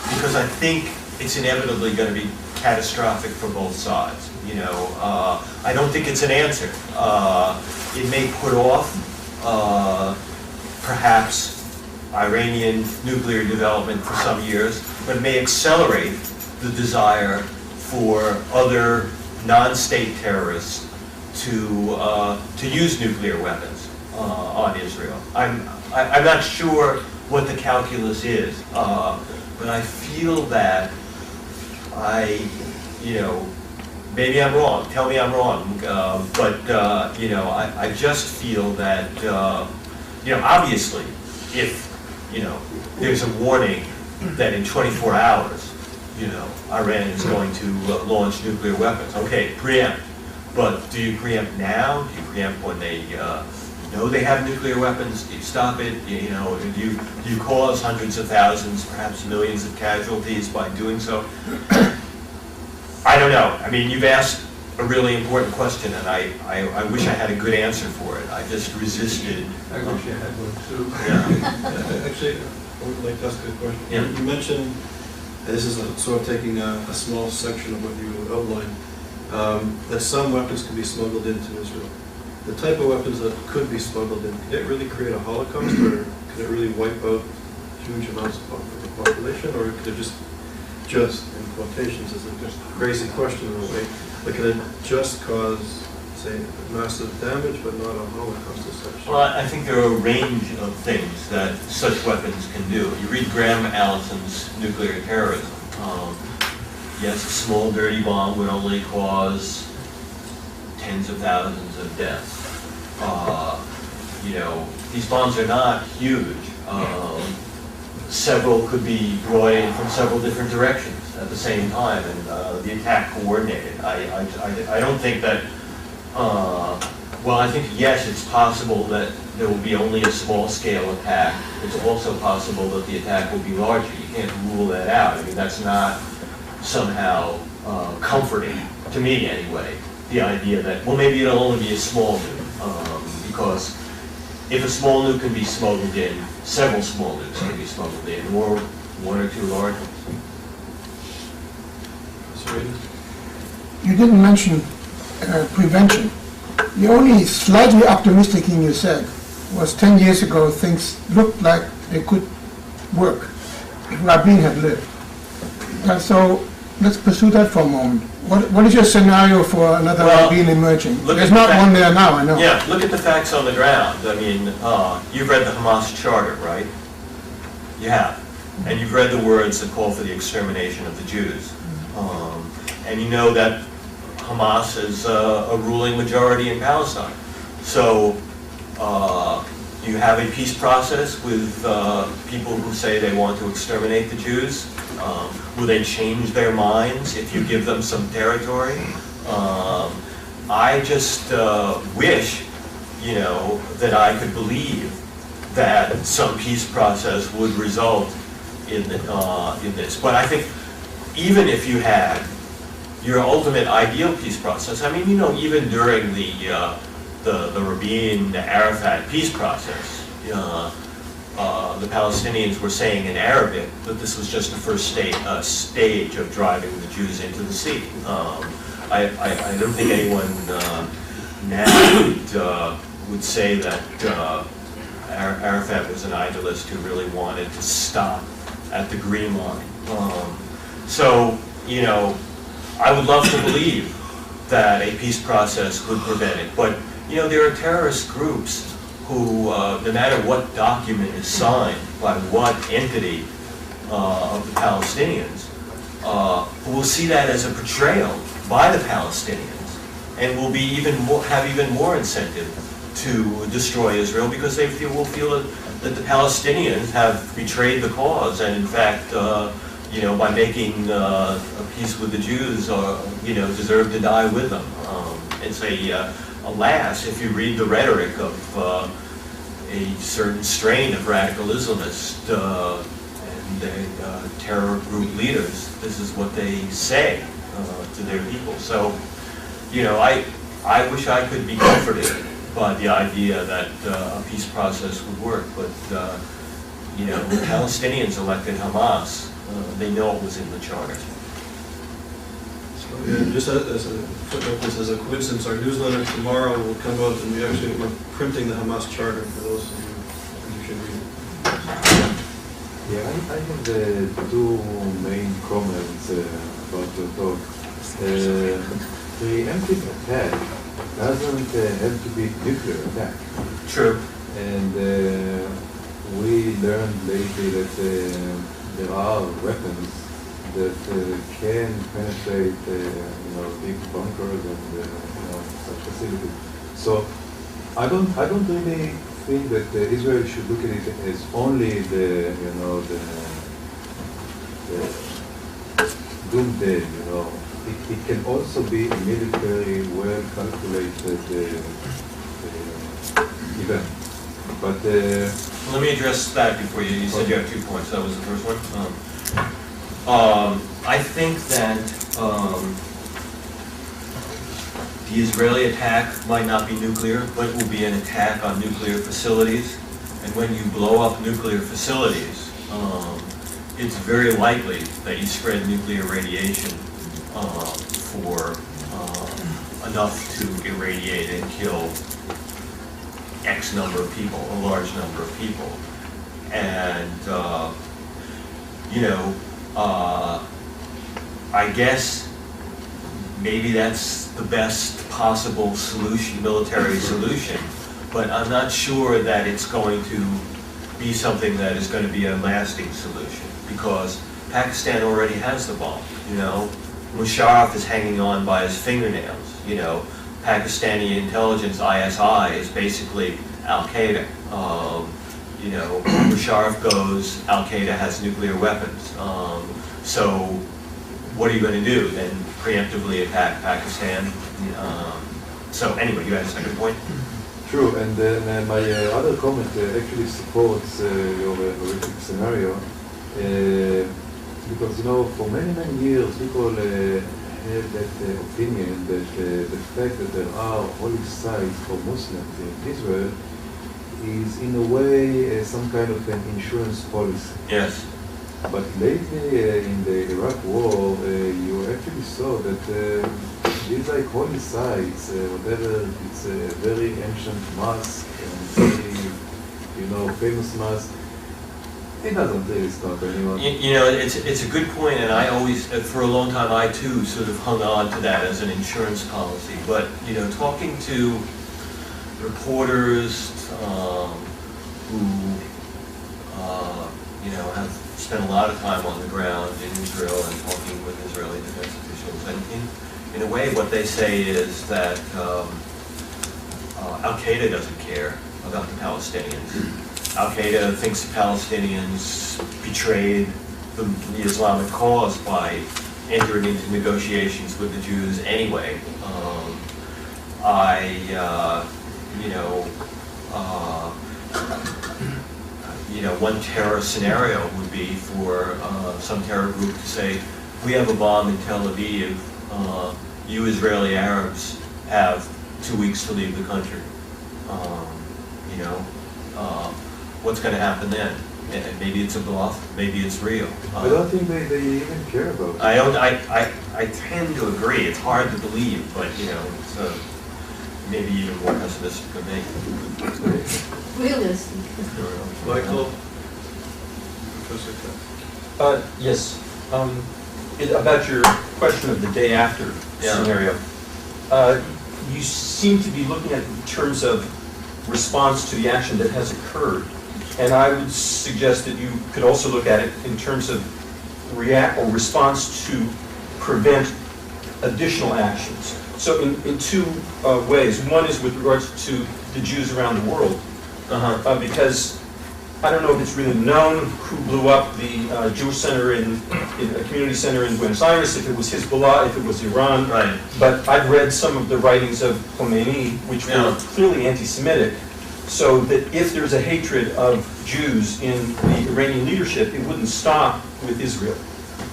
because I think it's inevitably going to be catastrophic for both sides, you know. I don't think it's an answer. It may put off perhaps Iranian nuclear development for some years, but it may accelerate the desire for other non-state terrorists to use nuclear weapons on Israel. I'm not sure what the calculus is, but I feel that maybe I'm wrong. Tell me I'm wrong. But I just feel that obviously, if there's a warning that in 24 hours, Iran is going to launch nuclear weapons. Okay, preempt. But do you preempt now? Do you preempt when they know they have nuclear weapons? Do you stop it? Do you cause hundreds of thousands, perhaps millions of casualties by doing so? I don't know. I mean, you've asked a really important question, and I wish I had a good answer for it. I just resisted.
I wish I had one too.
Yeah.
Actually, I would like to ask a question.
Yeah.
You mentioned, and this is sort of taking a small section of what you outlined, that some weapons can be smuggled into Israel. The type of weapons that could be smuggled in, can it really create a Holocaust, or could it really wipe out huge amounts of the population, or could it just in quotations, is it just a crazy question in a way, but can it just cause, say, massive damage, but not a Holocaust as such?
Well, I think there are a range of things that such weapons can do. You read Graham Allison's Nuclear Terrorism. Yes, a small dirty bomb would only cause tens of thousands of deaths. These bombs are not huge. Several could be brought in from several different directions. at the same time, and the attack coordinated. I don't think that, well, I think, yes, it's possible that there will be only a small-scale attack. It's also possible that the attack will be larger. You can't rule that out. I mean, that's not somehow comforting, to me anyway, the idea that, well, maybe it'll only be a small nuke, because if a small nuke can be smuggled in, several small nukes can be smuggled in, or one or two large ones.
You didn't mention prevention. The only slightly optimistic thing you said was 10 years ago things looked like they could work if Rabin had lived. So let's pursue that for a moment. What is your scenario for another Rabin emerging? There's not one there now, I know.
Yeah, look at the facts on the ground. I mean, you've read the Hamas charter, right? You have. And you've read the words that call for the extermination of the Jews. And you know that Hamas is a ruling majority in Palestine. So you have a peace process with people who say they want to exterminate the Jews. Will they change their minds if you give them some territory? I just wish, you know, that I could believe that some peace process would result in this. But I think even if you had your ultimate ideal peace process, I mean, you know, even during the Rabin-Arafat peace process, the Palestinians were saying in Arabic that this was just the first stage of driving the Jews into the sea. I don't think anyone now would say that Arafat was an idealist who really wanted to stop at the Green Line. So, you know, I would love to believe that a peace process could prevent it. But, you know, there are terrorist groups who, no matter what document is signed by what entity of the Palestinians, who will see that as a betrayal by the Palestinians and will be have even more incentive to destroy Israel because they will feel that the Palestinians have betrayed the cause and, in fact, you know, by making a peace with the Jews, you know, deserve to die with them. It's alas, if you read the rhetoric of a certain strain of radical Islamists and terror group leaders, this is what they say to their people. So, you know, I wish I could be comforted by the idea that a peace process would work, but, you know, the Palestinians elected Hamas. They know it was in the charter.
So, yeah, just as a footnote, this as a coincidence, our newsletter tomorrow will come out, and we're printing the Hamas charter for those of you who should read it.
Yeah, I have the two main comments about the talk. Preemptive attack doesn't have to be nuclear attack.
True.
And we learned lately that there are weapons that can penetrate, you know, big bunkers and you know, such facilities. So I don't really think that Israel should look at it as only the, you know, the doomsday, you know. It can also be a military, well-calculated event. But
let me address that before you said you have 2 points. That was the first one. I think that the Israeli attack might not be nuclear, but it will be an attack on nuclear facilities. And when you blow up nuclear facilities, it's very likely that you spread nuclear radiation for enough to irradiate and kill X number of people, a large number of people. And, you know, I guess maybe that's the best possible solution, military solution, but I'm not sure that it's going to be something that is going to be a lasting solution, because Pakistan already has the bomb, you know. Musharraf is hanging on by his fingernails, you know. Pakistani intelligence, ISI, is basically Al-Qaeda. You know, Musharraf goes, Al-Qaeda has nuclear weapons. So what are you going to do? Then preemptively attack Pakistan? So anyway, you had a second point?
True, and then my other comment actually supports your horrific scenario, because for many years people had that opinion that the fact that there are holy sites for Muslims in Israel is in a way some kind of an insurance policy.
Yes.
But lately in the Iraq war, you actually saw that these like holy sites, whatever, it's a very ancient mosque and very, famous mosque. It doesn't really stop anyone.
It's a good point, and I always, for a long time, I too sort of hung on to that as an insurance policy. But talking to reporters who have spent a lot of time on the ground in Israel and talking with Israeli defense officials, and in a way, what they say is that Al-Qaeda doesn't care about the Palestinians. Al-Qaeda thinks the Palestinians betrayed the Islamic cause by entering into negotiations with the Jews anyway. One terror scenario would be for some terror group to say, we have a bomb in Tel Aviv, you Israeli Arabs have 2 weeks to leave the country. What's going to happen then? And maybe it's a bluff, maybe it's real.
I don't think they even care about it.
I tend to agree. It's hard to believe, but it's maybe even more pessimistic than me.
Realistic.
Michael? Professor
Yes. About your question of the day after scenario, you seem to be looking at it in terms of response to the action that has occurred. And I would suggest that you could also look at it in terms of response to prevent additional actions. So in two ways. One is with regards to the Jews around the world, because I don't know if it's really known who blew up the Jewish center in a community center in Buenos Aires, if it was Hezbollah, if it was Iran.
Right.
But I've read some of the writings of Khomeini, which were clearly anti-Semitic, so that if there's a hatred of Jews in the Iranian leadership, it wouldn't stop with Israel.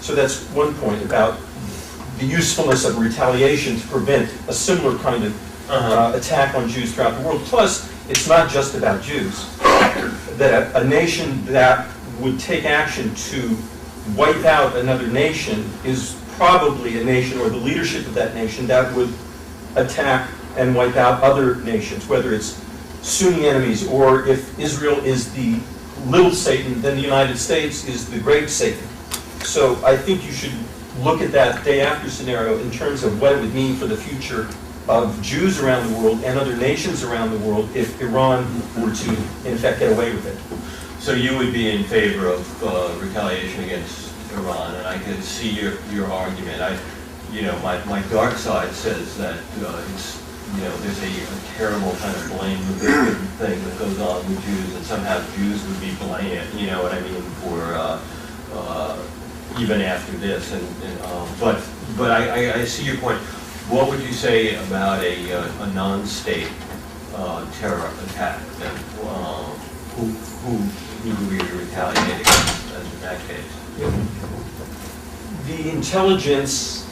So that's one point about the usefulness of retaliation to prevent a similar kind of attack on Jews throughout the world. Plus, it's not just about Jews. That a nation that would take action to wipe out another nation is probably a nation, or the leadership of that nation, that would attack and wipe out other nations, whether it's Sunni enemies, or if Israel is the little Satan, then the United States is the great Satan. So I think you should look at that day after scenario in terms of what it would mean for the future of Jews around the world and other nations around the world if Iran were to, in effect, get away with it.
So you would be in favor of retaliation against Iran, and I can see your argument. My dark side says that it's there's a terrible kind of blame the victim thing that goes on with Jews, and somehow Jews would be blamed. You know what I mean? For even after this, but I see your point. What would you say about a non-state terror attack? Then, who would we retaliate against in that case?
The intelligence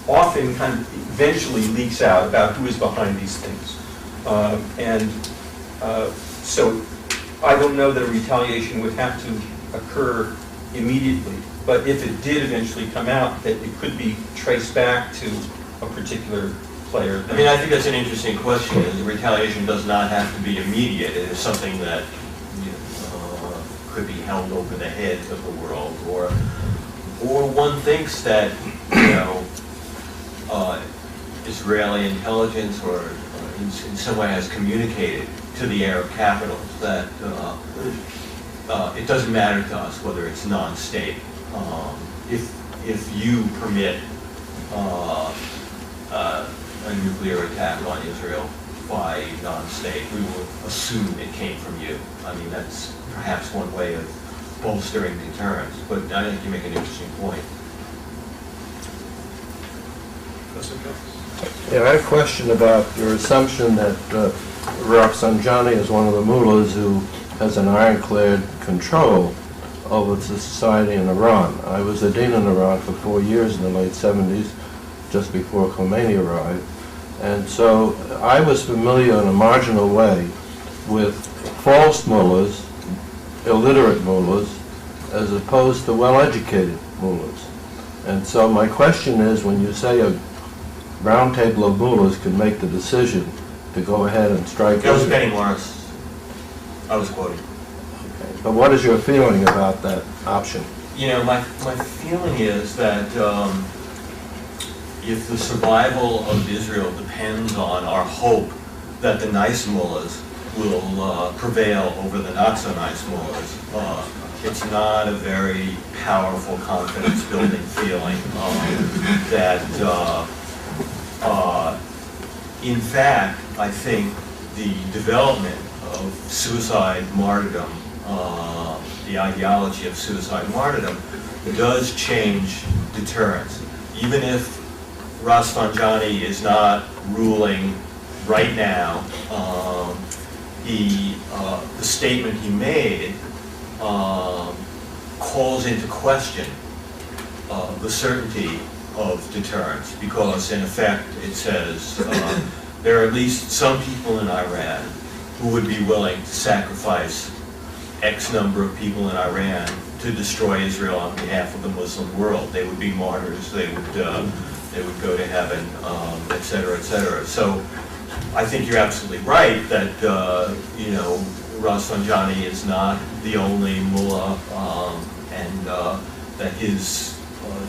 often kind of eventually leaks out about who is behind these things. So I don't know that a retaliation would have to occur immediately, but if it did eventually come out, that it could be traced back to a particular player.
I mean, I think that's an interesting question. The retaliation does not have to be immediate. It is something that could be held over the heads of the world, or one thinks that Israeli intelligence or in some way has communicated to the Arab capitals that it doesn't matter to us whether it's non-state. If you permit a nuclear attack on Israel by non-state, we will assume it came from you. I mean, that's perhaps one way of bolstering deterrence, but I think you make an interesting point.
Essay?
Yeah, I have a question about your assumption that Rafsanjani is one of the mullahs who has an ironclad control over the society in Iran. I was a dean in Iran for 4 years in the late 70s, just before Khomeini arrived. And so I was familiar in a marginal way with false mullahs, illiterate mullahs, as opposed to well-educated mullahs. And so my question is, when you say a round table of mullahs can make the decision to go ahead and strike
That was
Israel.
Benny Morris. I was quoting.
But what is your feeling about that option?
You know, my feeling is that if the survival of Israel depends on our hope that the nice mullahs will prevail over the not-so-nice mullahs, it's not a very powerful confidence-building feeling that, in fact, I think the development of suicide martyrdom, the ideology of suicide martyrdom, does change deterrence. Even if Rafsanjani is not ruling right now, the statement he made calls into question the certainty of deterrence, because in effect it says there are at least some people in Iran who would be willing to sacrifice X number of people in Iran to destroy Israel on behalf of the Muslim world. They would be martyrs, they would go to heaven, et cetera, et cetera. So I think you're absolutely right that, you know, Rafsanjani is not the only mullah, and that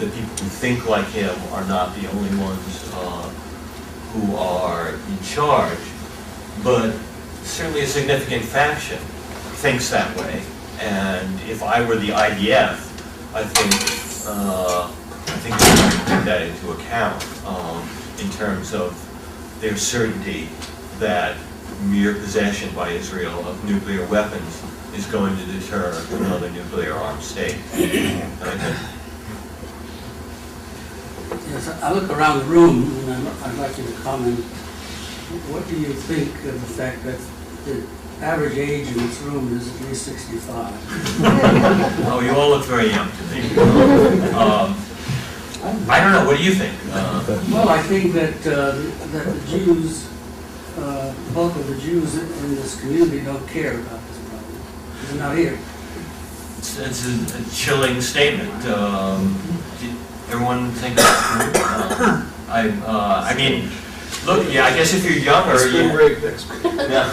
the people who think like him are not the only ones who are in charge. But certainly a significant faction thinks that way. And if I were the IDF, I think we should take that into account in terms of their certainty that mere possession by Israel of nuclear weapons is going to deter another nuclear-armed state.
Yes, I look around the room, and I'd like you to comment. What do you think of the fact that the average age in this room is at least 65?
Oh, you all look very young to me. I don't know. What do you think?
Well, I think that the Jews, the bulk of the Jews in this community don't care about this problem. They're not here.
It's a chilling statement. Everyone think that's true? I mean, look, yeah, I guess if you're younger,
Spring break next week.
Yeah.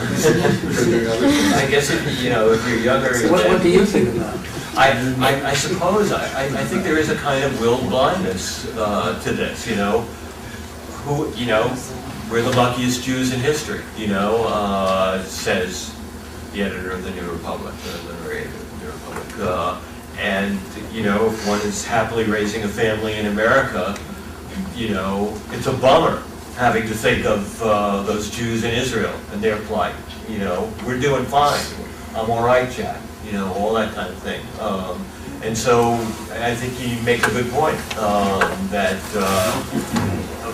I guess if you're younger.
What do you think about it?
I suppose I think there is a kind of willed blindness to this. We're the luckiest Jews in history. Says the editor of the New Republic, the narrator of the New Republic. And if one is happily raising a family in America, it's a bummer having to think of those Jews in Israel and their plight. We're doing fine. I'm all right, Jack. All that kind of thing. And so I think you make a good point that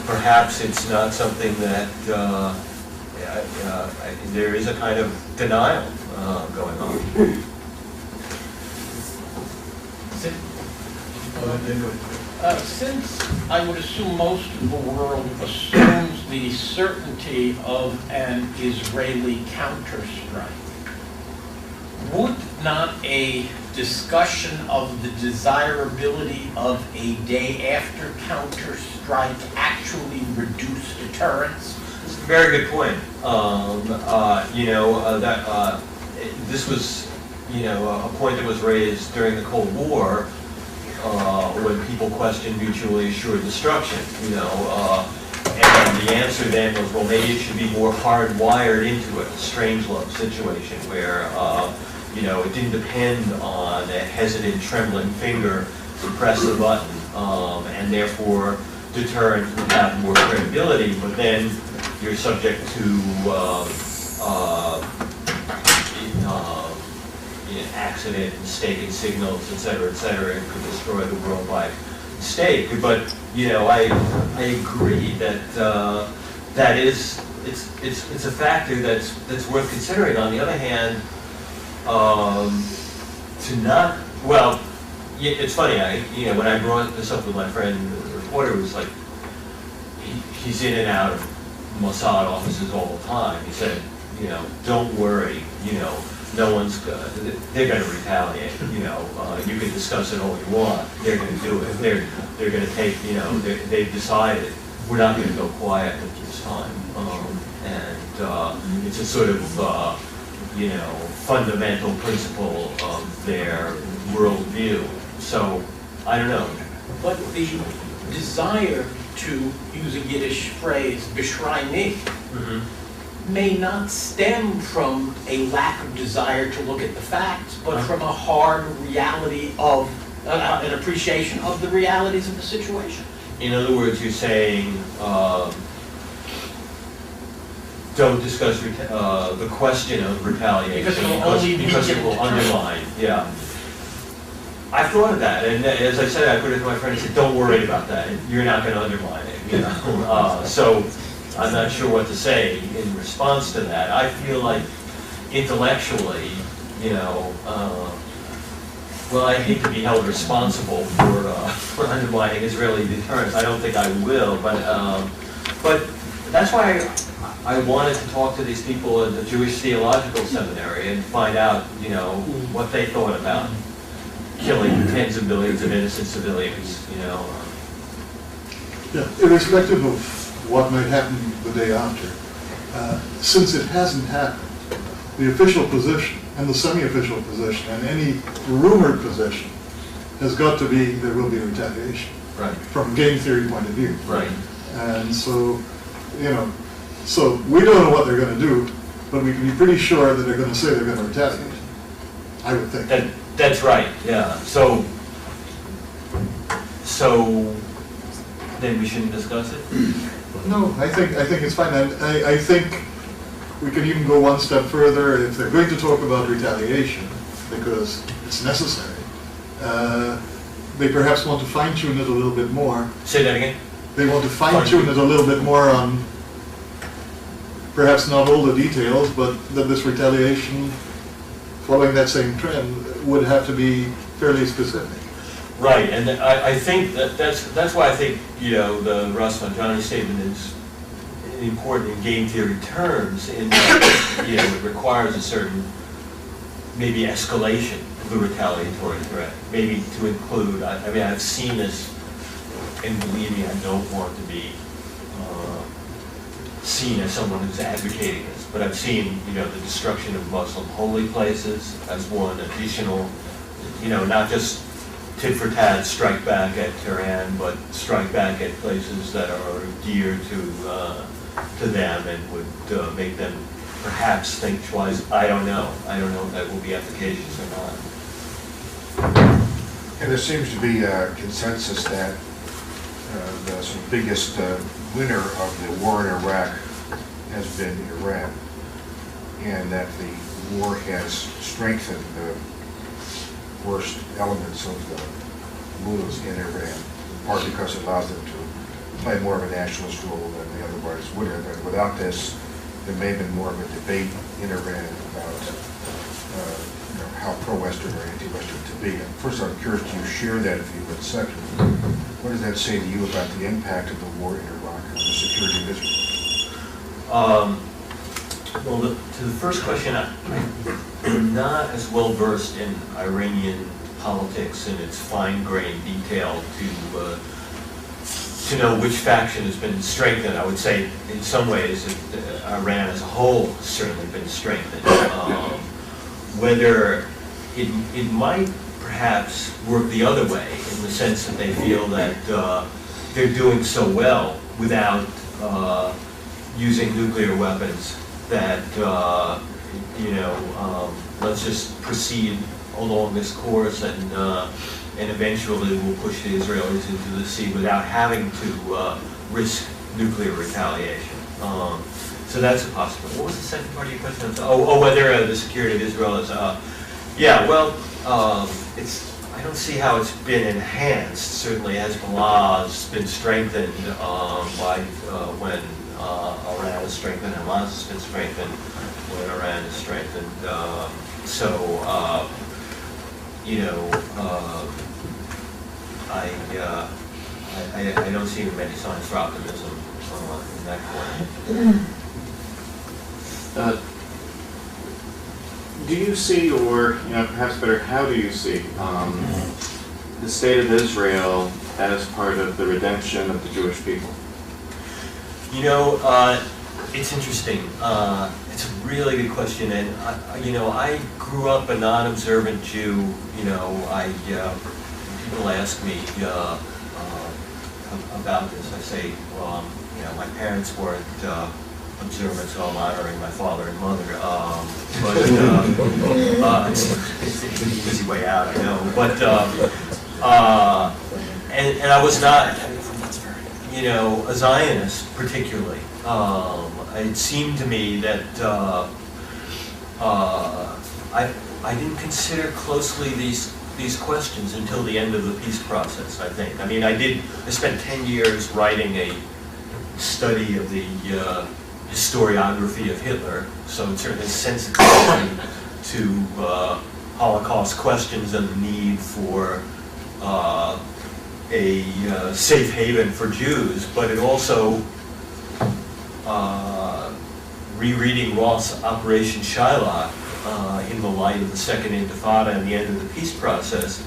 perhaps it's not something that there is a kind of denial going on.
Since I would assume most of the world assumes the certainty of an Israeli counterstrike, would not a discussion of the desirability of a day after counterstrike actually reduce deterrence?
It's a very good point. This was, a point that was raised during the Cold War when people questioned mutually assured destruction. And the answer then was, well, maybe it should be more hardwired into it, a Strangelove situation where it didn't depend on a hesitant, trembling finger to press the button, and therefore deterrence would have more credibility, but then you're subject to accident, mistaken signals, et cetera, it could destroy the world by stake. But I agree that it's a factor that's worth considering. On the other hand, it's funny. When I brought this up with my friend, the reporter, was like, he's in and out of Mossad offices all the time. He said, don't worry, no one's they're going to retaliate. You can discuss it all you want. They're going to do it. They're going to take. They've decided we're not going to go quiet at this time. And it's a sort of fundamental principle of their worldview. So I don't know.
But the desire to use a Yiddish phrase, beschreini, may not stem from a lack of desire to look at the facts, but from a hard reality of, an appreciation of the realities of the situation.
In other words, you're saying, don't discuss the question of retaliation because it will undermine. Yeah. I thought of that, and as I said, I put it to my friend. I said, "Don't worry about that. You're not going to undermine it." So I'm not sure what to say in response to that. I feel like intellectually, I hate to be held responsible for undermining Israeli deterrence. I don't think I will, but that's why I wanted to talk to these people at the Jewish Theological Seminary and find out, what they thought about killing tens of millions of innocent civilians,
Yeah, irrespective of what might happen the day after, since it hasn't happened, the official position and the semi-official position and any rumored position has got to be there will be retaliation.
Right.
From a game theory point of view.
Right.
And so, so we don't know what they're going to do, but we can be pretty sure that they're going to say they're going to retaliate. I would think.
That's right, yeah. So then we shouldn't discuss it?
No, I think it's fine. And I think we can even go one step further. If they're going to talk about retaliation, because it's necessary, they perhaps want to fine-tune it a little bit more.
Say that again?
They want to fine-tune it a little bit more on perhaps not all the details, but that this retaliation, following that same trend, would have to be fairly specific.
Right, and I think that's why I think the Rosenbaum statement is important in game theory terms, in that it requires a certain maybe escalation of the retaliatory threat, maybe to include. I mean, I've seen this, and believe me, I don't want to be seen as someone who's advocating this, but I've seen the destruction of Muslim holy places as one additional, not just tit for tat strike back at Tehran, but strike back at places that are dear to them and would make them perhaps think twice. I don't know if that will be efficacious or not.
And there seems to be a consensus that the sort of biggest winner of the war in Iraq has been Iran, and that the war has strengthened the worst elements of the mullahs in Iran, in part because it allows them to play more of a nationalist role than they otherwise would have. And without this, there may have been more of a debate in Iran about how pro-Western or anti-Western to be. And first, I'm curious, do you share that view? And second, what does that say to you about the impact of the war in Iraq on the security of Israel?
Well, to the first question, I'm not as well versed in Iranian politics and its fine-grained detail to know which faction has been strengthened. I would say, in some ways, Iran as a whole has certainly been strengthened. Whether it might perhaps work the other way, in the sense that they feel that they're doing so well without using nuclear weapons, that let's just proceed along this course and eventually we'll push the Israelis into the sea without having to risk nuclear retaliation. So that's a possibility. What was the second part of your question? Whether the security of Israel is. Yeah, well, I don't see how it's been enhanced. Certainly Hezbollah's been strengthened by when Iran is strengthened, Hamas has been strengthened when Iran is strengthened. You know, I don't see many signs for optimism in that point.
Do you see, or perhaps better, how do you see the state of Israel as part of the redemption of the Jewish people?
You know, it's interesting. It's a really good question, and I grew up a non-observant Jew. People ask me about this. I say, well, my parents weren't observant, so I'm honoring my father and mother. It's an easy way out, I know. But and I was not, a Zionist particularly. It seemed to me that I didn't consider closely these questions until the end of the peace process, I think. I mean, I spent 10 years writing a study of the historiography of Hitler, so it certainly sensitized me to Holocaust questions and the need for a safe haven for Jews, but it also, rereading Roth's Operation Shylock in the light of the Second Intifada and the end of the peace process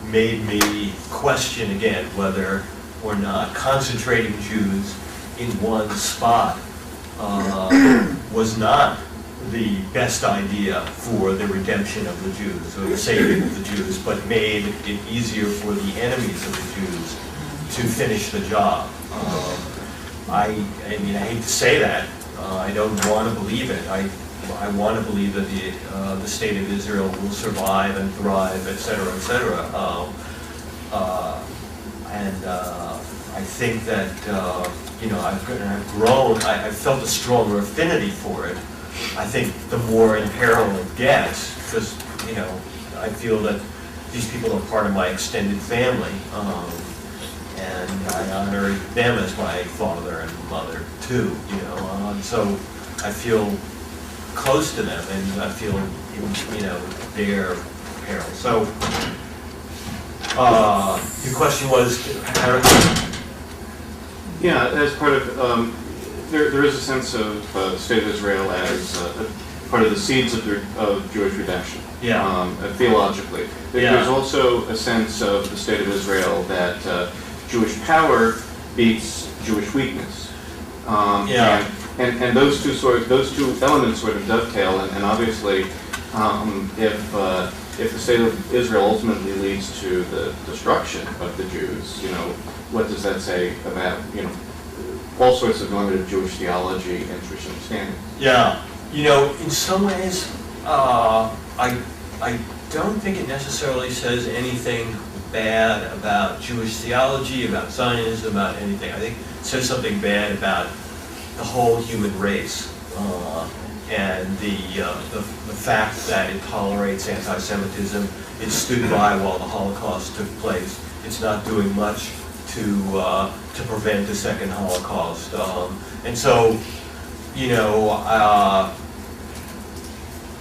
made me question again whether or not concentrating Jews in one spot was not the best idea for the redemption of the Jews or the saving of the Jews, but made it easier for the enemies of the Jews to finish the job. I mean, I hate to say that. I don't want to believe it. I want to believe that the state of Israel will survive and thrive, et cetera, et cetera. I think that I've grown. I've felt a stronger affinity for it. I think the more in peril it gets, because I feel that these people are part of my extended family, and I honor them as my father and mother too. So I feel close to them, and I feel their peril. So your question was,
yeah, as part of there is a sense of the state of Israel as part of the seeds of Jewish redemption.
Yeah.
Theologically, there's also a sense of the state of Israel that Jewish power beats Jewish weakness. And those two elements sort of dovetail, and obviously, if the state of Israel ultimately leads to the destruction of the Jews, what does that say about all sorts of normative Jewish theology and Jewish understanding?
Yeah, in some ways, I don't think it necessarily says anything bad about Jewish theology, about Zionism, about anything. I think it says something bad about the whole human race, and the fact that it tolerates anti-Semitism. It stood by while the Holocaust took place. It's not doing much to prevent a second Holocaust, and so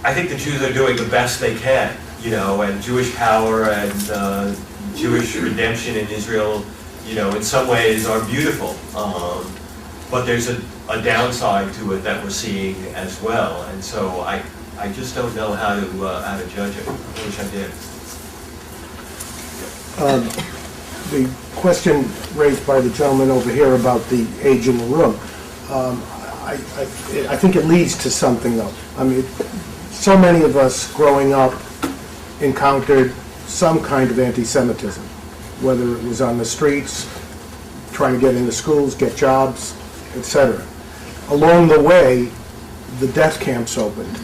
I think the Jews are doing the best they can, and Jewish power and Jewish redemption in Israel, in some ways are beautiful. But there's a downside to it that we're seeing as well, and so I just don't know how to judge it. I wish I did.
The question raised by the gentleman over here about the age in the room, I think it leads to something though. I mean, so many of us growing up encountered some kind of anti-Semitism, whether it was on the streets, trying to get into schools, get jobs, etc. Along the way, the death camps opened,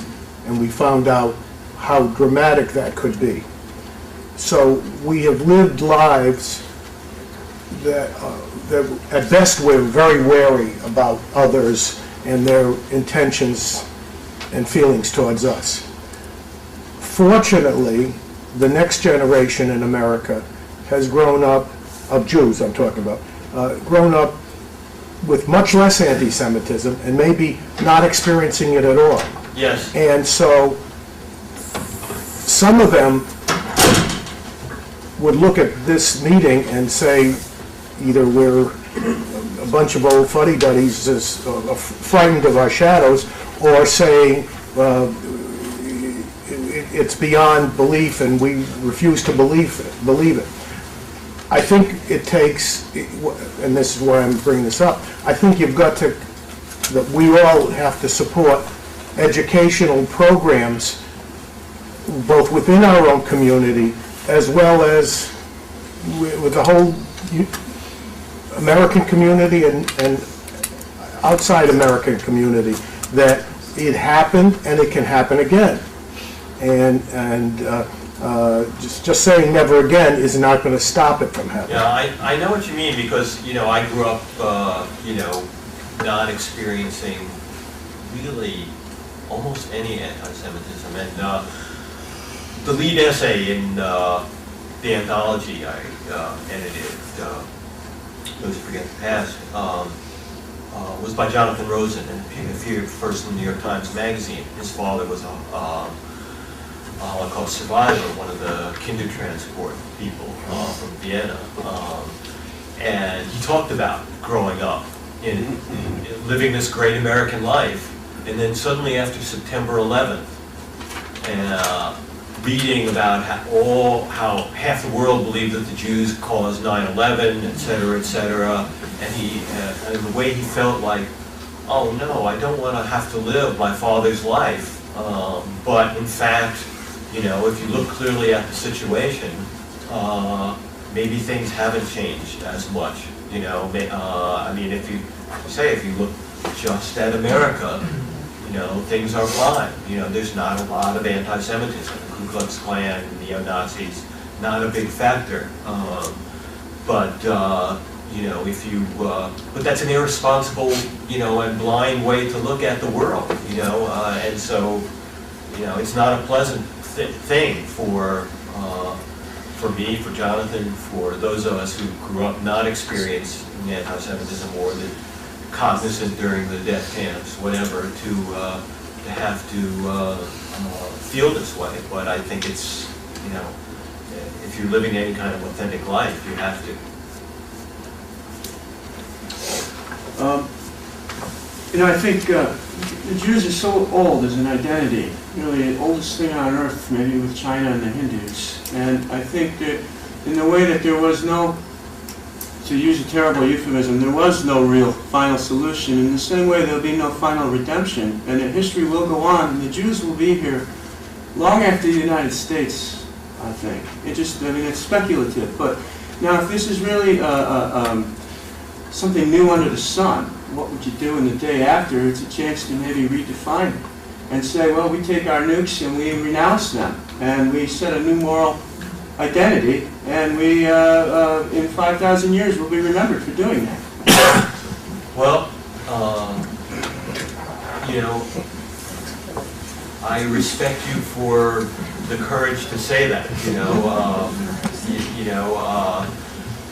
and we found out how dramatic that could be. So we have lived lives that at best we're very wary about others and their intentions and feelings towards us. Fortunately, the next generation in America has grown up, of Jews I'm talking about, grown up with much less anti-Semitism and maybe not experiencing it at all.
Yes.
And so some of them would look at this meeting and say, either we're a bunch of old fuddy-duddies frightened of our shadows, or saying it's beyond belief and we refuse to believe it. I think it takes, and this is why I'm bringing this up, I think you've got to, that we all have to support educational programs both within our own community as well as with the whole American community and outside American community, that it happened and it can happen again. And just saying never again is not going to stop it from happening.
Yeah, I know what you mean, because, you know, I grew up, you know, not experiencing really almost any anti-Semitism. And the lead essay in the anthology I edited, Those Who Forget the Past, was by Jonathan Rosen, and he appeared first in the New York Times Magazine. His father was a Holocaust survivor, one of the Kindertransport people from Vienna. And he talked about growing up in living this great American life, and then suddenly after September 11th, reading about how half the world believed that the Jews caused 9/11, et cetera, and the way he felt like, oh no, I don't want to have to live my father's life. But in fact, you know, if you look clearly at the situation, maybe things haven't changed as much. You know, I mean, if you look just at America, you know, things are fine. You know, there's not a lot of anti-Semitism. The Ku Klux Klan, neo-Nazis, not a big factor. You know, but that's an irresponsible, you know, and blind way to look at the world. You know, and so, you know, it's not a pleasant thing for me, for Jonathan, for those of us who grew up not experiencing anti-Semitism or the cognizant during the death camps, whatever, to have to feel this way. But I think it's, you know, if you're living any kind of authentic life, you have to.
You know, I think the Jews are so old as an identity, really the oldest thing on earth, maybe with China and the Hindus. And I think that in the way that there was no, to use a terrible euphemism, there was no real final solution, in the same way there'll be no final redemption, and that history will go on, and the Jews will be here long after the United States, I think. I mean, it's speculative, but now if this is really something new under the sun, what would you do in the day after? It's a chance to maybe redefine it and say, well, we take our nukes and we renounce them, and we set a new moral identity, and we, in 5,000 years, will be remembered for doing that.
Well, you know, I respect you for the courage to say that. You know,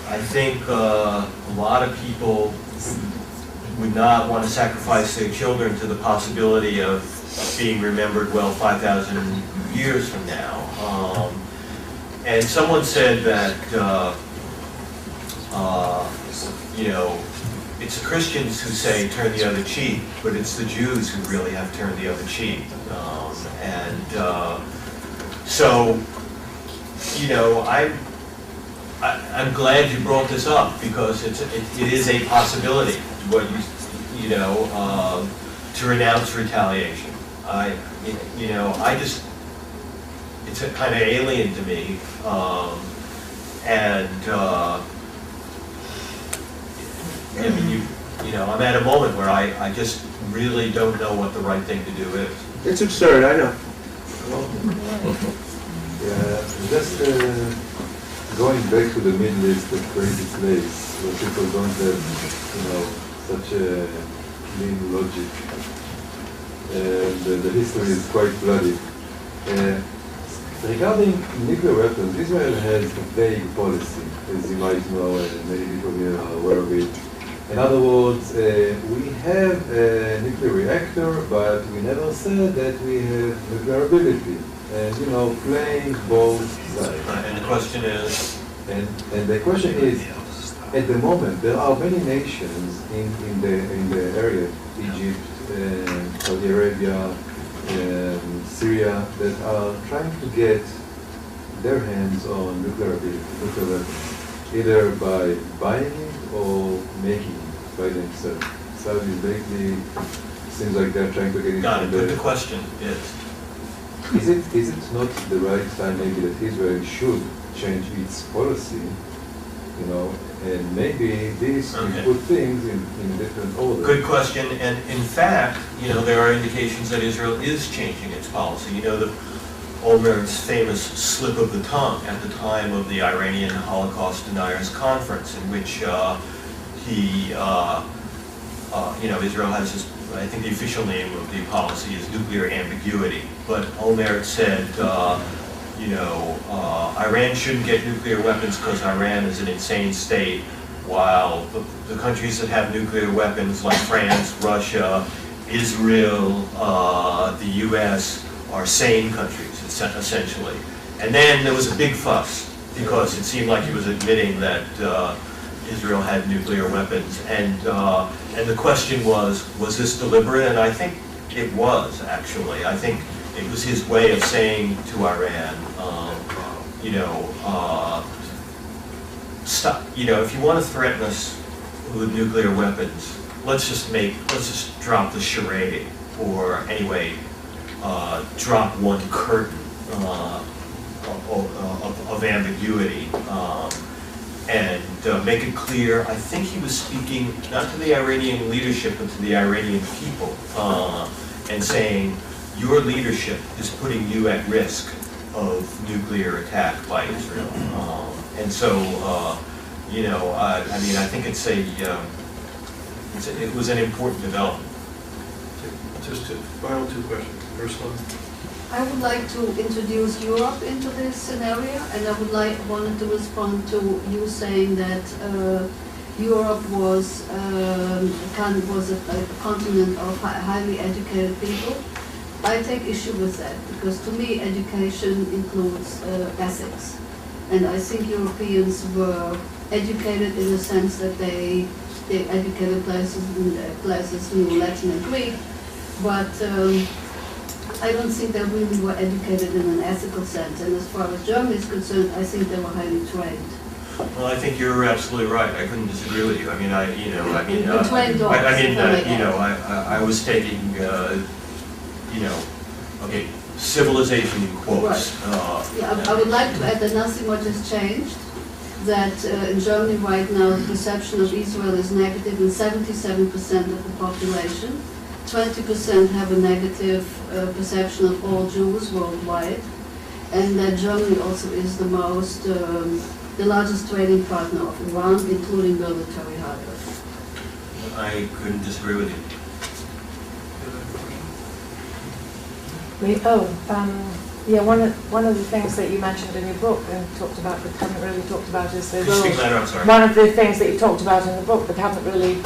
I think a lot of people would not want to sacrifice their children to the possibility of being remembered well 5,000 years from now. And someone said that, you know, it's the Christians who say turn the other cheek, but it's the Jews who really have turned the other cheek. So, you know, I'm glad you brought this up, because it is a possibility. What you know, to renounce retaliation. It's a kind of alien to me, I mean, you know, I'm at a moment where I just really don't know what the right thing to do is.
It's absurd, I know.
Yeah, just going back to the Middle East, a crazy place where people don't have, you know, such a clean logic, and the history is quite bloody. Regarding nuclear weapons, Israel has a vague policy, as you might know, and many people here are aware of it. In other words, we have a nuclear reactor, but we never said that we have nuclear ability. And, you know, playing both sides.
And the question is?
And the question is, at the moment, there are many nations in the area, Egypt, Saudi Arabia, Syria, that are trying to get their hands on nuclear weapons, either by buying it or making it by themselves. Saudi lately seems like they're trying to get it.
Got it, but the question is?
Is it not the right time maybe that Israel should change its policy, you know, and maybe this will put things in a different order?
Good question, and in fact, you know, there are indications that Israel is changing its policy. You know, Olmert's famous slip of the tongue at the time of the Iranian Holocaust Deniers conference, in which you know, Israel has this, I think the official name of the policy is nuclear ambiguity, but Olmert said, you know, Iran shouldn't get nuclear weapons because Iran is an insane state, while the countries that have nuclear weapons like France, Russia, Israel, the US are sane countries, essentially. And then there was a big fuss because it seemed like he was admitting that Israel had nuclear weapons, and the question was this deliberate? And I think it was, actually. I think it was his way of saying to Iran, you know, stop. You know, if you want to threaten us with nuclear weapons, let's just drop the charade, or anyway, drop one curtain of ambiguity. And make it clear, I think he was speaking not to the Iranian leadership, but to the Iranian people, and saying, your leadership is putting you at risk of nuclear attack by Israel. And so, you know, I mean, I think it was an important development.
Just final two questions. First one.
I would like to introduce Europe into this scenario, and I wanted to respond to you saying that Europe was a continent of highly educated people. I take issue with that, because to me education includes ethics. And I think Europeans were educated in the sense that they educated classes in Latin and Greek, but I don't think they really were educated in an ethical sense. And as far as Germany is concerned, I think they were highly trained.
Well, I think you're absolutely right. I couldn't disagree with you. I mean, I was taking, you know, okay, civilization in quotes.
Right. I would like to add that nothing much has changed. That in Germany right now, the perception of Israel is negative in 77% of the population. 20% have a negative perception of all Jews worldwide, and that Germany also is the largest trading partner of Iran, including military hires.
I couldn't disagree with you.
Yeah, one of the things that you mentioned in your book and talked about but haven't really talked about is the role.
I'm sorry.
One of the things that you talked about in the book but haven't really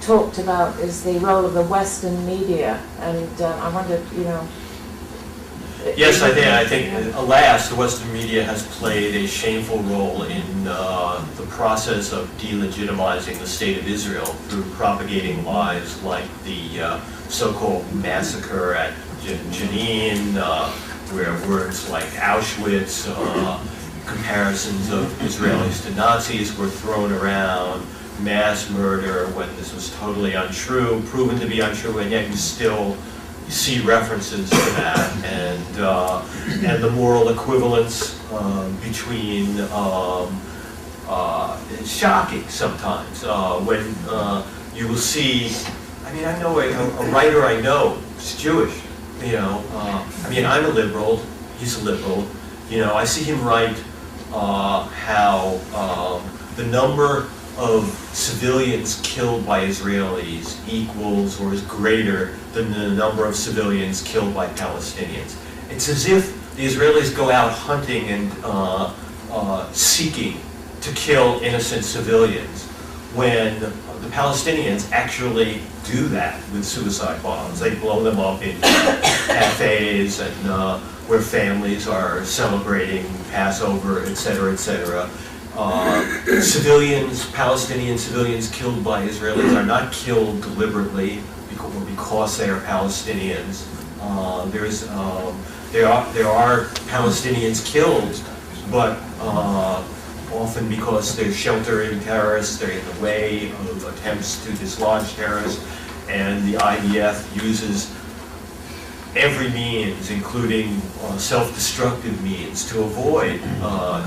talked about is the role of the Western media, and I wondered, you know.
Yes, I think, alas, the Western media has played a shameful role in the process of delegitimizing the state of Israel through propagating lies like the so-called massacre at Jenin, where words like Auschwitz, comparisons of Israelis to Nazis were thrown around, mass murder when this was totally untrue, proven to be untrue, and yet you still see references to that, and the moral equivalence between it's shocking sometimes when you will see. I mean, I know a writer I know is Jewish. You know, I mean, I'm a liberal. He's a liberal. You know, I see him write how the number of civilians killed by Israelis equals or is greater than the number of civilians killed by Palestinians. It's as if the Israelis go out hunting and seeking to kill innocent civilians, when the Palestinians actually do that with suicide bombs. They blow them up in cafes and where families are celebrating Passover, et cetera, et cetera. Civilians, Palestinian civilians killed by Israelis are not killed deliberately because they are Palestinians. There are Palestinians killed, but often because they're sheltering terrorists, they're in the way of attempts to dislodge terrorists, and the IDF uses every means, including self-destructive means, to avoid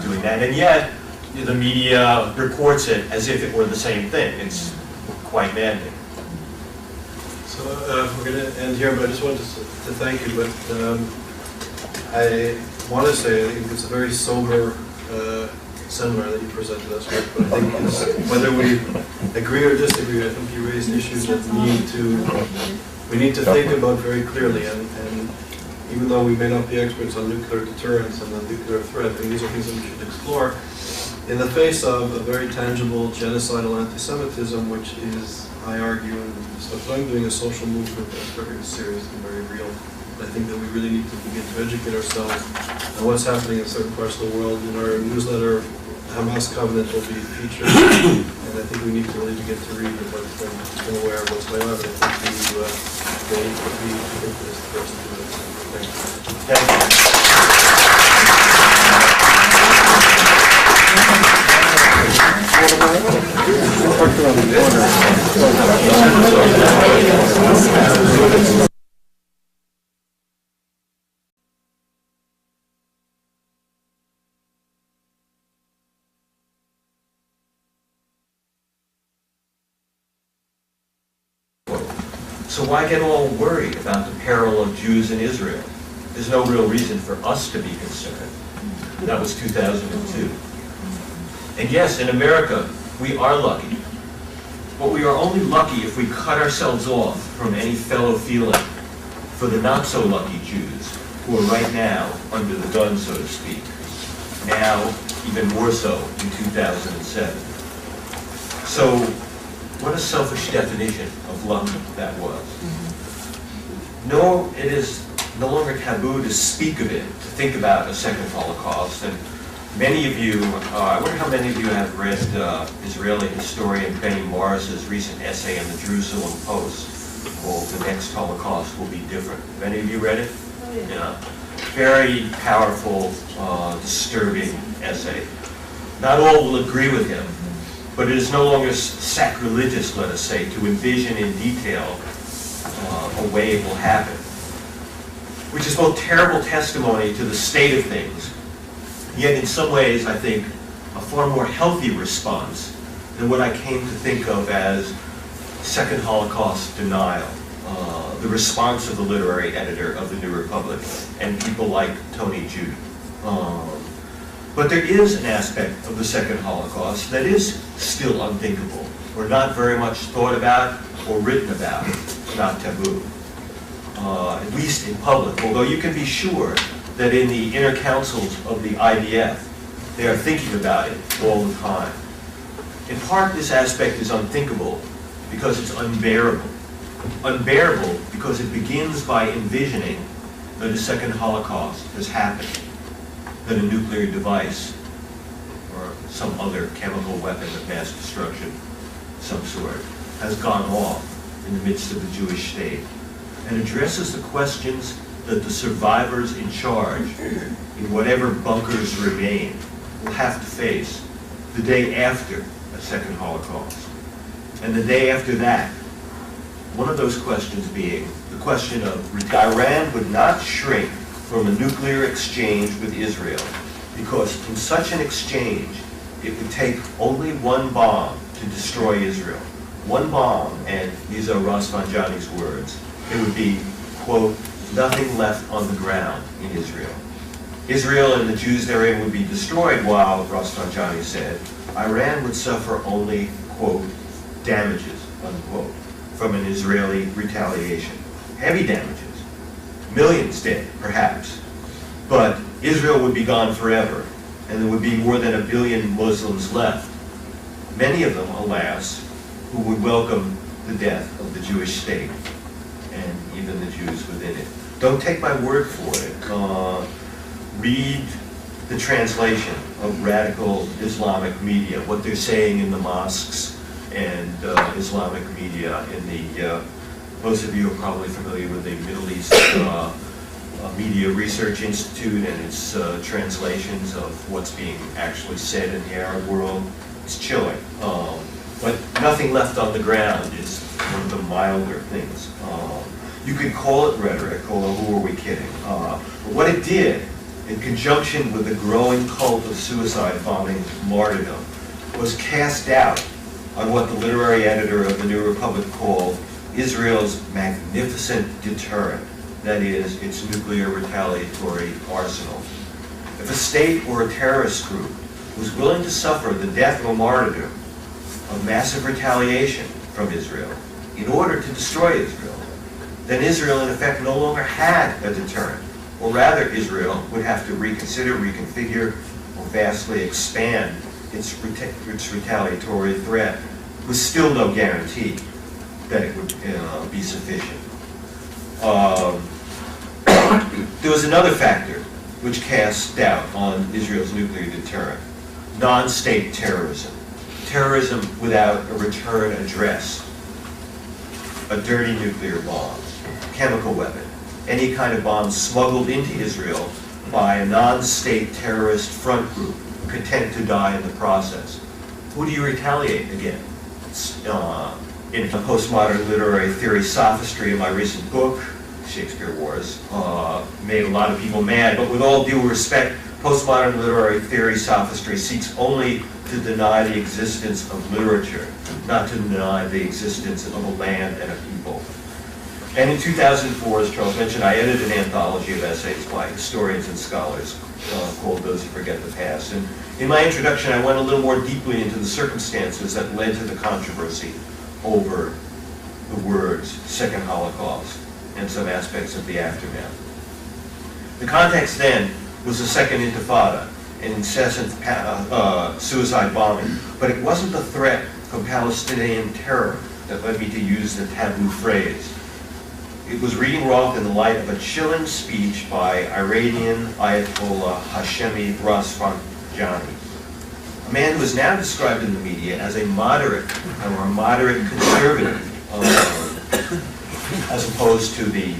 doing that. And yet, the media reports it as if it were the same thing. It's quite maddening.
So we're going to end here, but I just wanted to thank you. But I want to say I think it's a very sober seminar that you presented us with. But I think whether we agree or disagree, I think you raised issues that we need to think about very clearly. And even though we may not be experts on nuclear deterrence and the nuclear threat, I think these are things that we should explore in the face of a very tangible genocidal anti-Semitism, which is, I argue, and so I'm doing a social movement that's very serious and very real. And I think that we really need to begin to educate ourselves on what's happening in certain parts of the world. In our newsletter, the Hamas Covenant will be featured, and I think we need to really begin to read about and become aware of what's going on. And I think we need to be ubiquitous for us to do this. Thank you.
Thank you. So why get all worried about the peril of Jews in Israel? There's no real reason for us to be concerned. That was 2002. And yes, in America, we are lucky. But we are only lucky if we cut ourselves off from any fellow feeling for the not-so-lucky Jews who are right now under the gun, so to speak. Now, even more so in 2007. So, what a selfish definition of luck that was. No, it is no longer taboo to speak of it, to think about a second Holocaust. And many of you, I wonder how many of you have read Israeli historian Benny Morris's recent essay in the Jerusalem Post called "The Next Holocaust Will Be Different." Have any of you read it?
Oh, yeah.
Yeah. Very powerful, disturbing essay. Not all will agree with him, but it is no longer sacrilegious, let us say, to envision in detail a way it will happen, which is both terrible testimony to the state of things, yet in some ways, I think, a far more healthy response than what I came to think of as second Holocaust denial, the response of the literary editor of the New Republic and people like Tony Judt. But there is an aspect of the second Holocaust that is still unthinkable, or not very much thought about or written about, not taboo, at least in public, although you can be sure that in the inner councils of the IDF, they are thinking about it all the time. In part, this aspect is unthinkable because it's unbearable. Unbearable because it begins by envisioning that a second Holocaust has happened, that a nuclear device or some other chemical weapon of mass destruction, some sort, has gone off in the midst of the Jewish state, and addresses the questions that the survivors in charge, in whatever bunkers remain, will have to face the day after a second Holocaust. And the day after that, one of those questions being the question of Iran would not shrink from a nuclear exchange with Israel, because in such an exchange, it would take only one bomb to destroy Israel. One bomb, and these are Rafsanjani's words, it would be, quote, nothing left on the ground in Israel. Israel and the Jews therein would be destroyed, while, Rafsanjani said, Iran would suffer only, quote, damages, unquote, from an Israeli retaliation. Heavy damages. Millions dead, perhaps. But Israel would be gone forever, and there would be more than 1 billion Muslims left. Many of them, alas, who would welcome the death of the Jewish state, and even the Jews within it. Don't take my word for it. Read the translation of radical Islamic media, what they're saying in the mosques and Islamic media in the, most of you are probably familiar with the Middle East Media Research Institute and its translations of what's being actually said in the Arab world. It's chilling. But nothing left on the ground is one of the milder things. You could call it rhetoric, although who are we kidding? But what it did, in conjunction with the growing cult of suicide bombing martyrdom, was cast doubt on what the literary editor of the New Republic called Israel's magnificent deterrent, that is, its nuclear retaliatory arsenal. If a state or a terrorist group was willing to suffer the death or martyrdom of massive retaliation from Israel in order to destroy Israel, then Israel in effect no longer had a deterrent. Or rather, Israel would have to reconsider, reconfigure, or vastly expand its retaliatory threat, with still no guarantee that it would be sufficient. There was another factor which cast doubt on Israel's nuclear deterrent: non-state terrorism. Terrorism without a return address. A dirty nuclear bomb, chemical weapon, any kind of bomb smuggled into Israel by a non-state terrorist front group, content to die in the process. Who do you retaliate against? In the postmodern literary theory sophistry of my recent book, Shakespeare Wars, made a lot of people mad, but with all due respect, postmodern literary theory sophistry seeks only to deny the existence of literature, not to deny the existence of a land and a people. And in 2004, as Charles mentioned, I edited an anthology of essays by historians and scholars called Those Who Forget the Past. And in my introduction, I went a little more deeply into the circumstances that led to the controversy over the words Second Holocaust and some aspects of the aftermath. The context then was the Second Intifada, an incessant suicide bombing, but it wasn't the threat from Palestinian terror that led me to use the taboo phrase. It was reading Roth in the light of a chilling speech by Iranian Ayatollah Hashemi Rafsanjani, a man who is now described in the media as a moderate or a moderate conservative, as opposed to the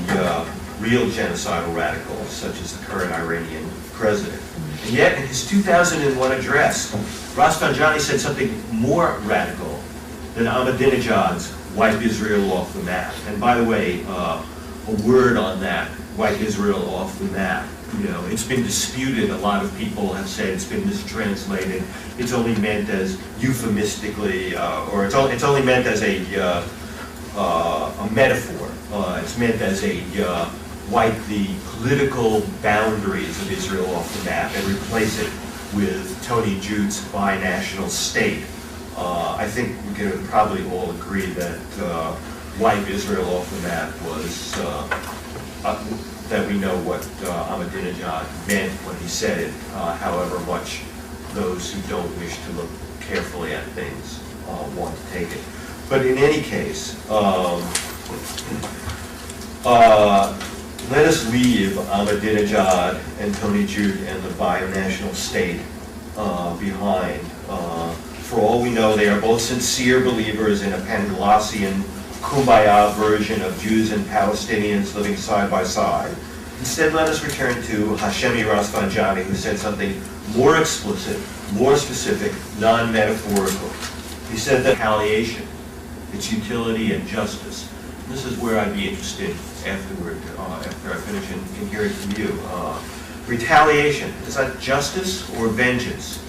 real genocidal radicals, such as the current Iranian president. And yet, in his 2001 address, Rafsanjani said something more radical than Ahmadinejad's wipe Israel off the map. And by the way, a word on that, wipe Israel off the map. You know, it's been disputed. A lot of people have said it's been mistranslated. It's only meant as euphemistically, or it's only meant as a metaphor. It's meant as a wipe the political boundaries of Israel off the map and replace it with Tony Jude's binational state. I think we can probably all agree that wipe Israel off the map was, that we know what Ahmadinejad meant when he said it, however much those who don't wish to look carefully at things want to take it. But in any case, let us leave Ahmadinejad and Tony Jude and the binational state behind. For all we know, they are both sincere believers in a Panglossian kumbaya version of Jews and Palestinians living side by side. Instead, let us return to Hashemi Rafsanjani, who said something more explicit, more specific, non-metaphorical. He said that retaliation, its utility and justice. This is where I'd be interested afterward, after I finish in hearing from you. Retaliation, is that justice or vengeance?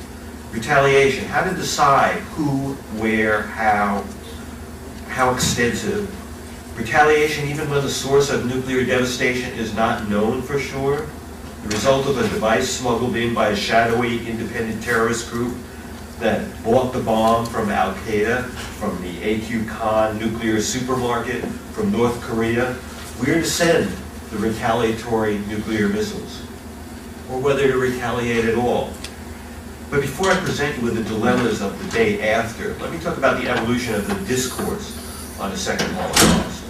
Retaliation, how to decide who, where, how extensive. Retaliation, even when the source of nuclear devastation is not known for sure, the result of a device smuggled in by a shadowy independent terrorist group that bought the bomb from Al-Qaeda, from the A.Q. Khan nuclear supermarket, from North Korea. Where to send the retaliatory nuclear missiles? or whether to retaliate at all. But before I present you with the dilemmas of the day after, let me talk about the evolution of the discourse on the Second Holocaust,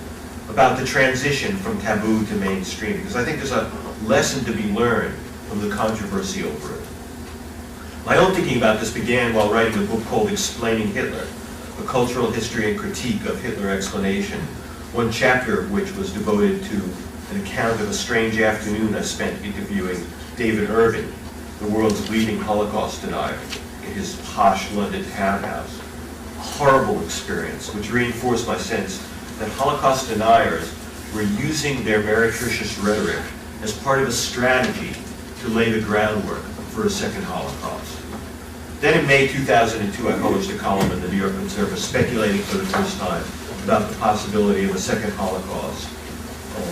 about the transition from taboo to mainstream, because I think there's a lesson to be learned from the controversy over it. My own thinking about this began while writing a book called Explaining Hitler, a cultural history and critique of Hitler explanation, one chapter of which was devoted to an account of a strange afternoon I spent interviewing David Irving, the world's leading Holocaust denier, in his posh London townhouse. A horrible experience, which reinforced my sense that Holocaust deniers were using their meretricious rhetoric as part of a strategy to lay the groundwork for a second Holocaust. Then in May 2002, I published a column in the New York Observer speculating for the first time about the possibility of a second Holocaust,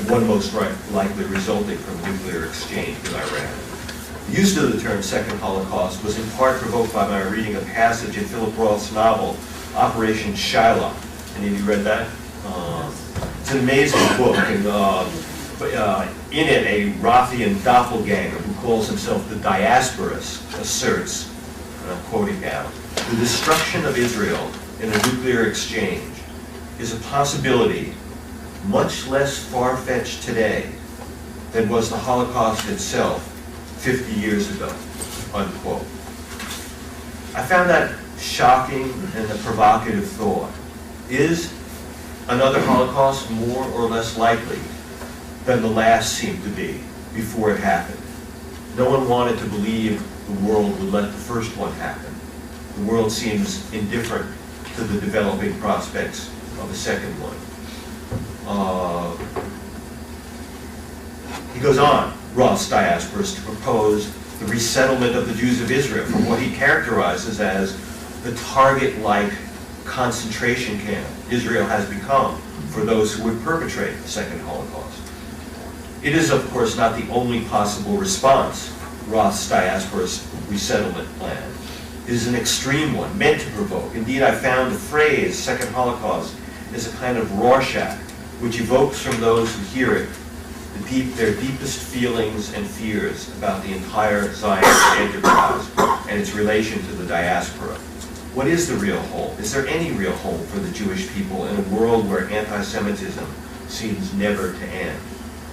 one most likely resulting from nuclear exchange with Iran. The use of the term second Holocaust was in part provoked by my reading a passage in Philip Roth's novel, Operation Shylock. Any of you read that? It's an amazing book, and in it, a Rothian doppelganger who calls himself the Diasporist asserts, and I'm quoting now, the destruction of Israel in a nuclear exchange is a possibility much less far-fetched today than was the Holocaust itself 50 years ago, unquote. I found that shocking and a provocative thought. Is another Holocaust more or less likely than the last seemed to be before it happened? No one wanted to believe the world would let the first one happen. The world seems indifferent to the developing prospects of a second one. He goes on, Roth's diasporist, to propose the resettlement of the Jews of Israel from what he characterizes as the target-like concentration camp Israel has become for those who would perpetrate the second Holocaust. It is, of course, not the only possible response to Roth's diasporist resettlement plan. It is an extreme one, meant to provoke. Indeed, I found the phrase second Holocaust is a kind of Rorschach, which evokes from those who hear it their deepest feelings and fears about the entire Zionist enterprise and its relation to the diaspora. What is the real home? Is there any real home for the Jewish people in a world where anti-Semitism seems never to end,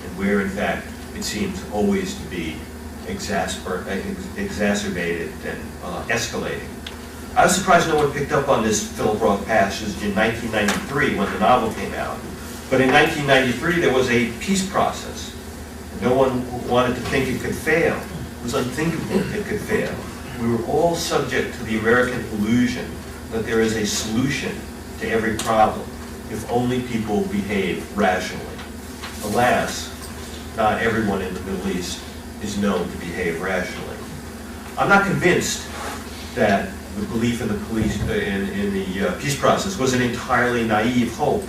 and where, in fact, it seems always to be exacerbated and escalating? I was surprised no one picked up on this Philip Roth passage in 1993 when the novel came out. But in 1993, there was a peace process. No one wanted to think it could fail. It was unthinkable it could fail. We were all subject to the American illusion that there is a solution to every problem if only people behave rationally. Alas, not everyone in the Middle East is known to behave rationally. I'm not convinced that the belief in the peace process was an entirely naive hope.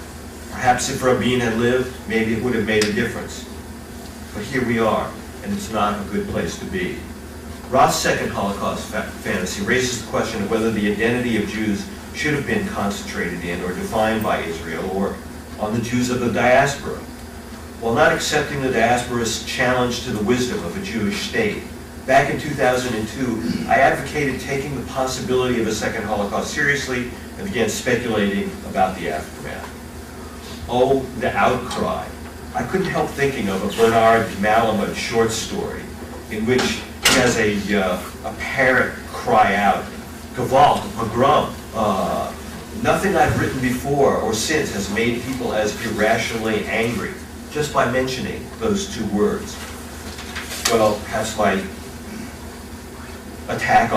Perhaps if Rabin had lived, maybe it would have made a difference. But here we are, and it's not a good place to be. Roth's second Holocaust fantasy raises the question of whether the identity of Jews should have been concentrated in or defined by Israel or on the Jews of the diaspora. While not accepting the diaspora's challenge to the wisdom of a Jewish state, back in 2002, I advocated taking the possibility of a second Holocaust seriously and began speculating about the aftermath. Oh, the outcry. I couldn't help thinking of a Bernard Malamud short story in which he has a parrot cry out, Gewalt, pogrom. Nothing I've written before or since has made people as irrationally angry, just by mentioning those two words. Well, perhaps my attack on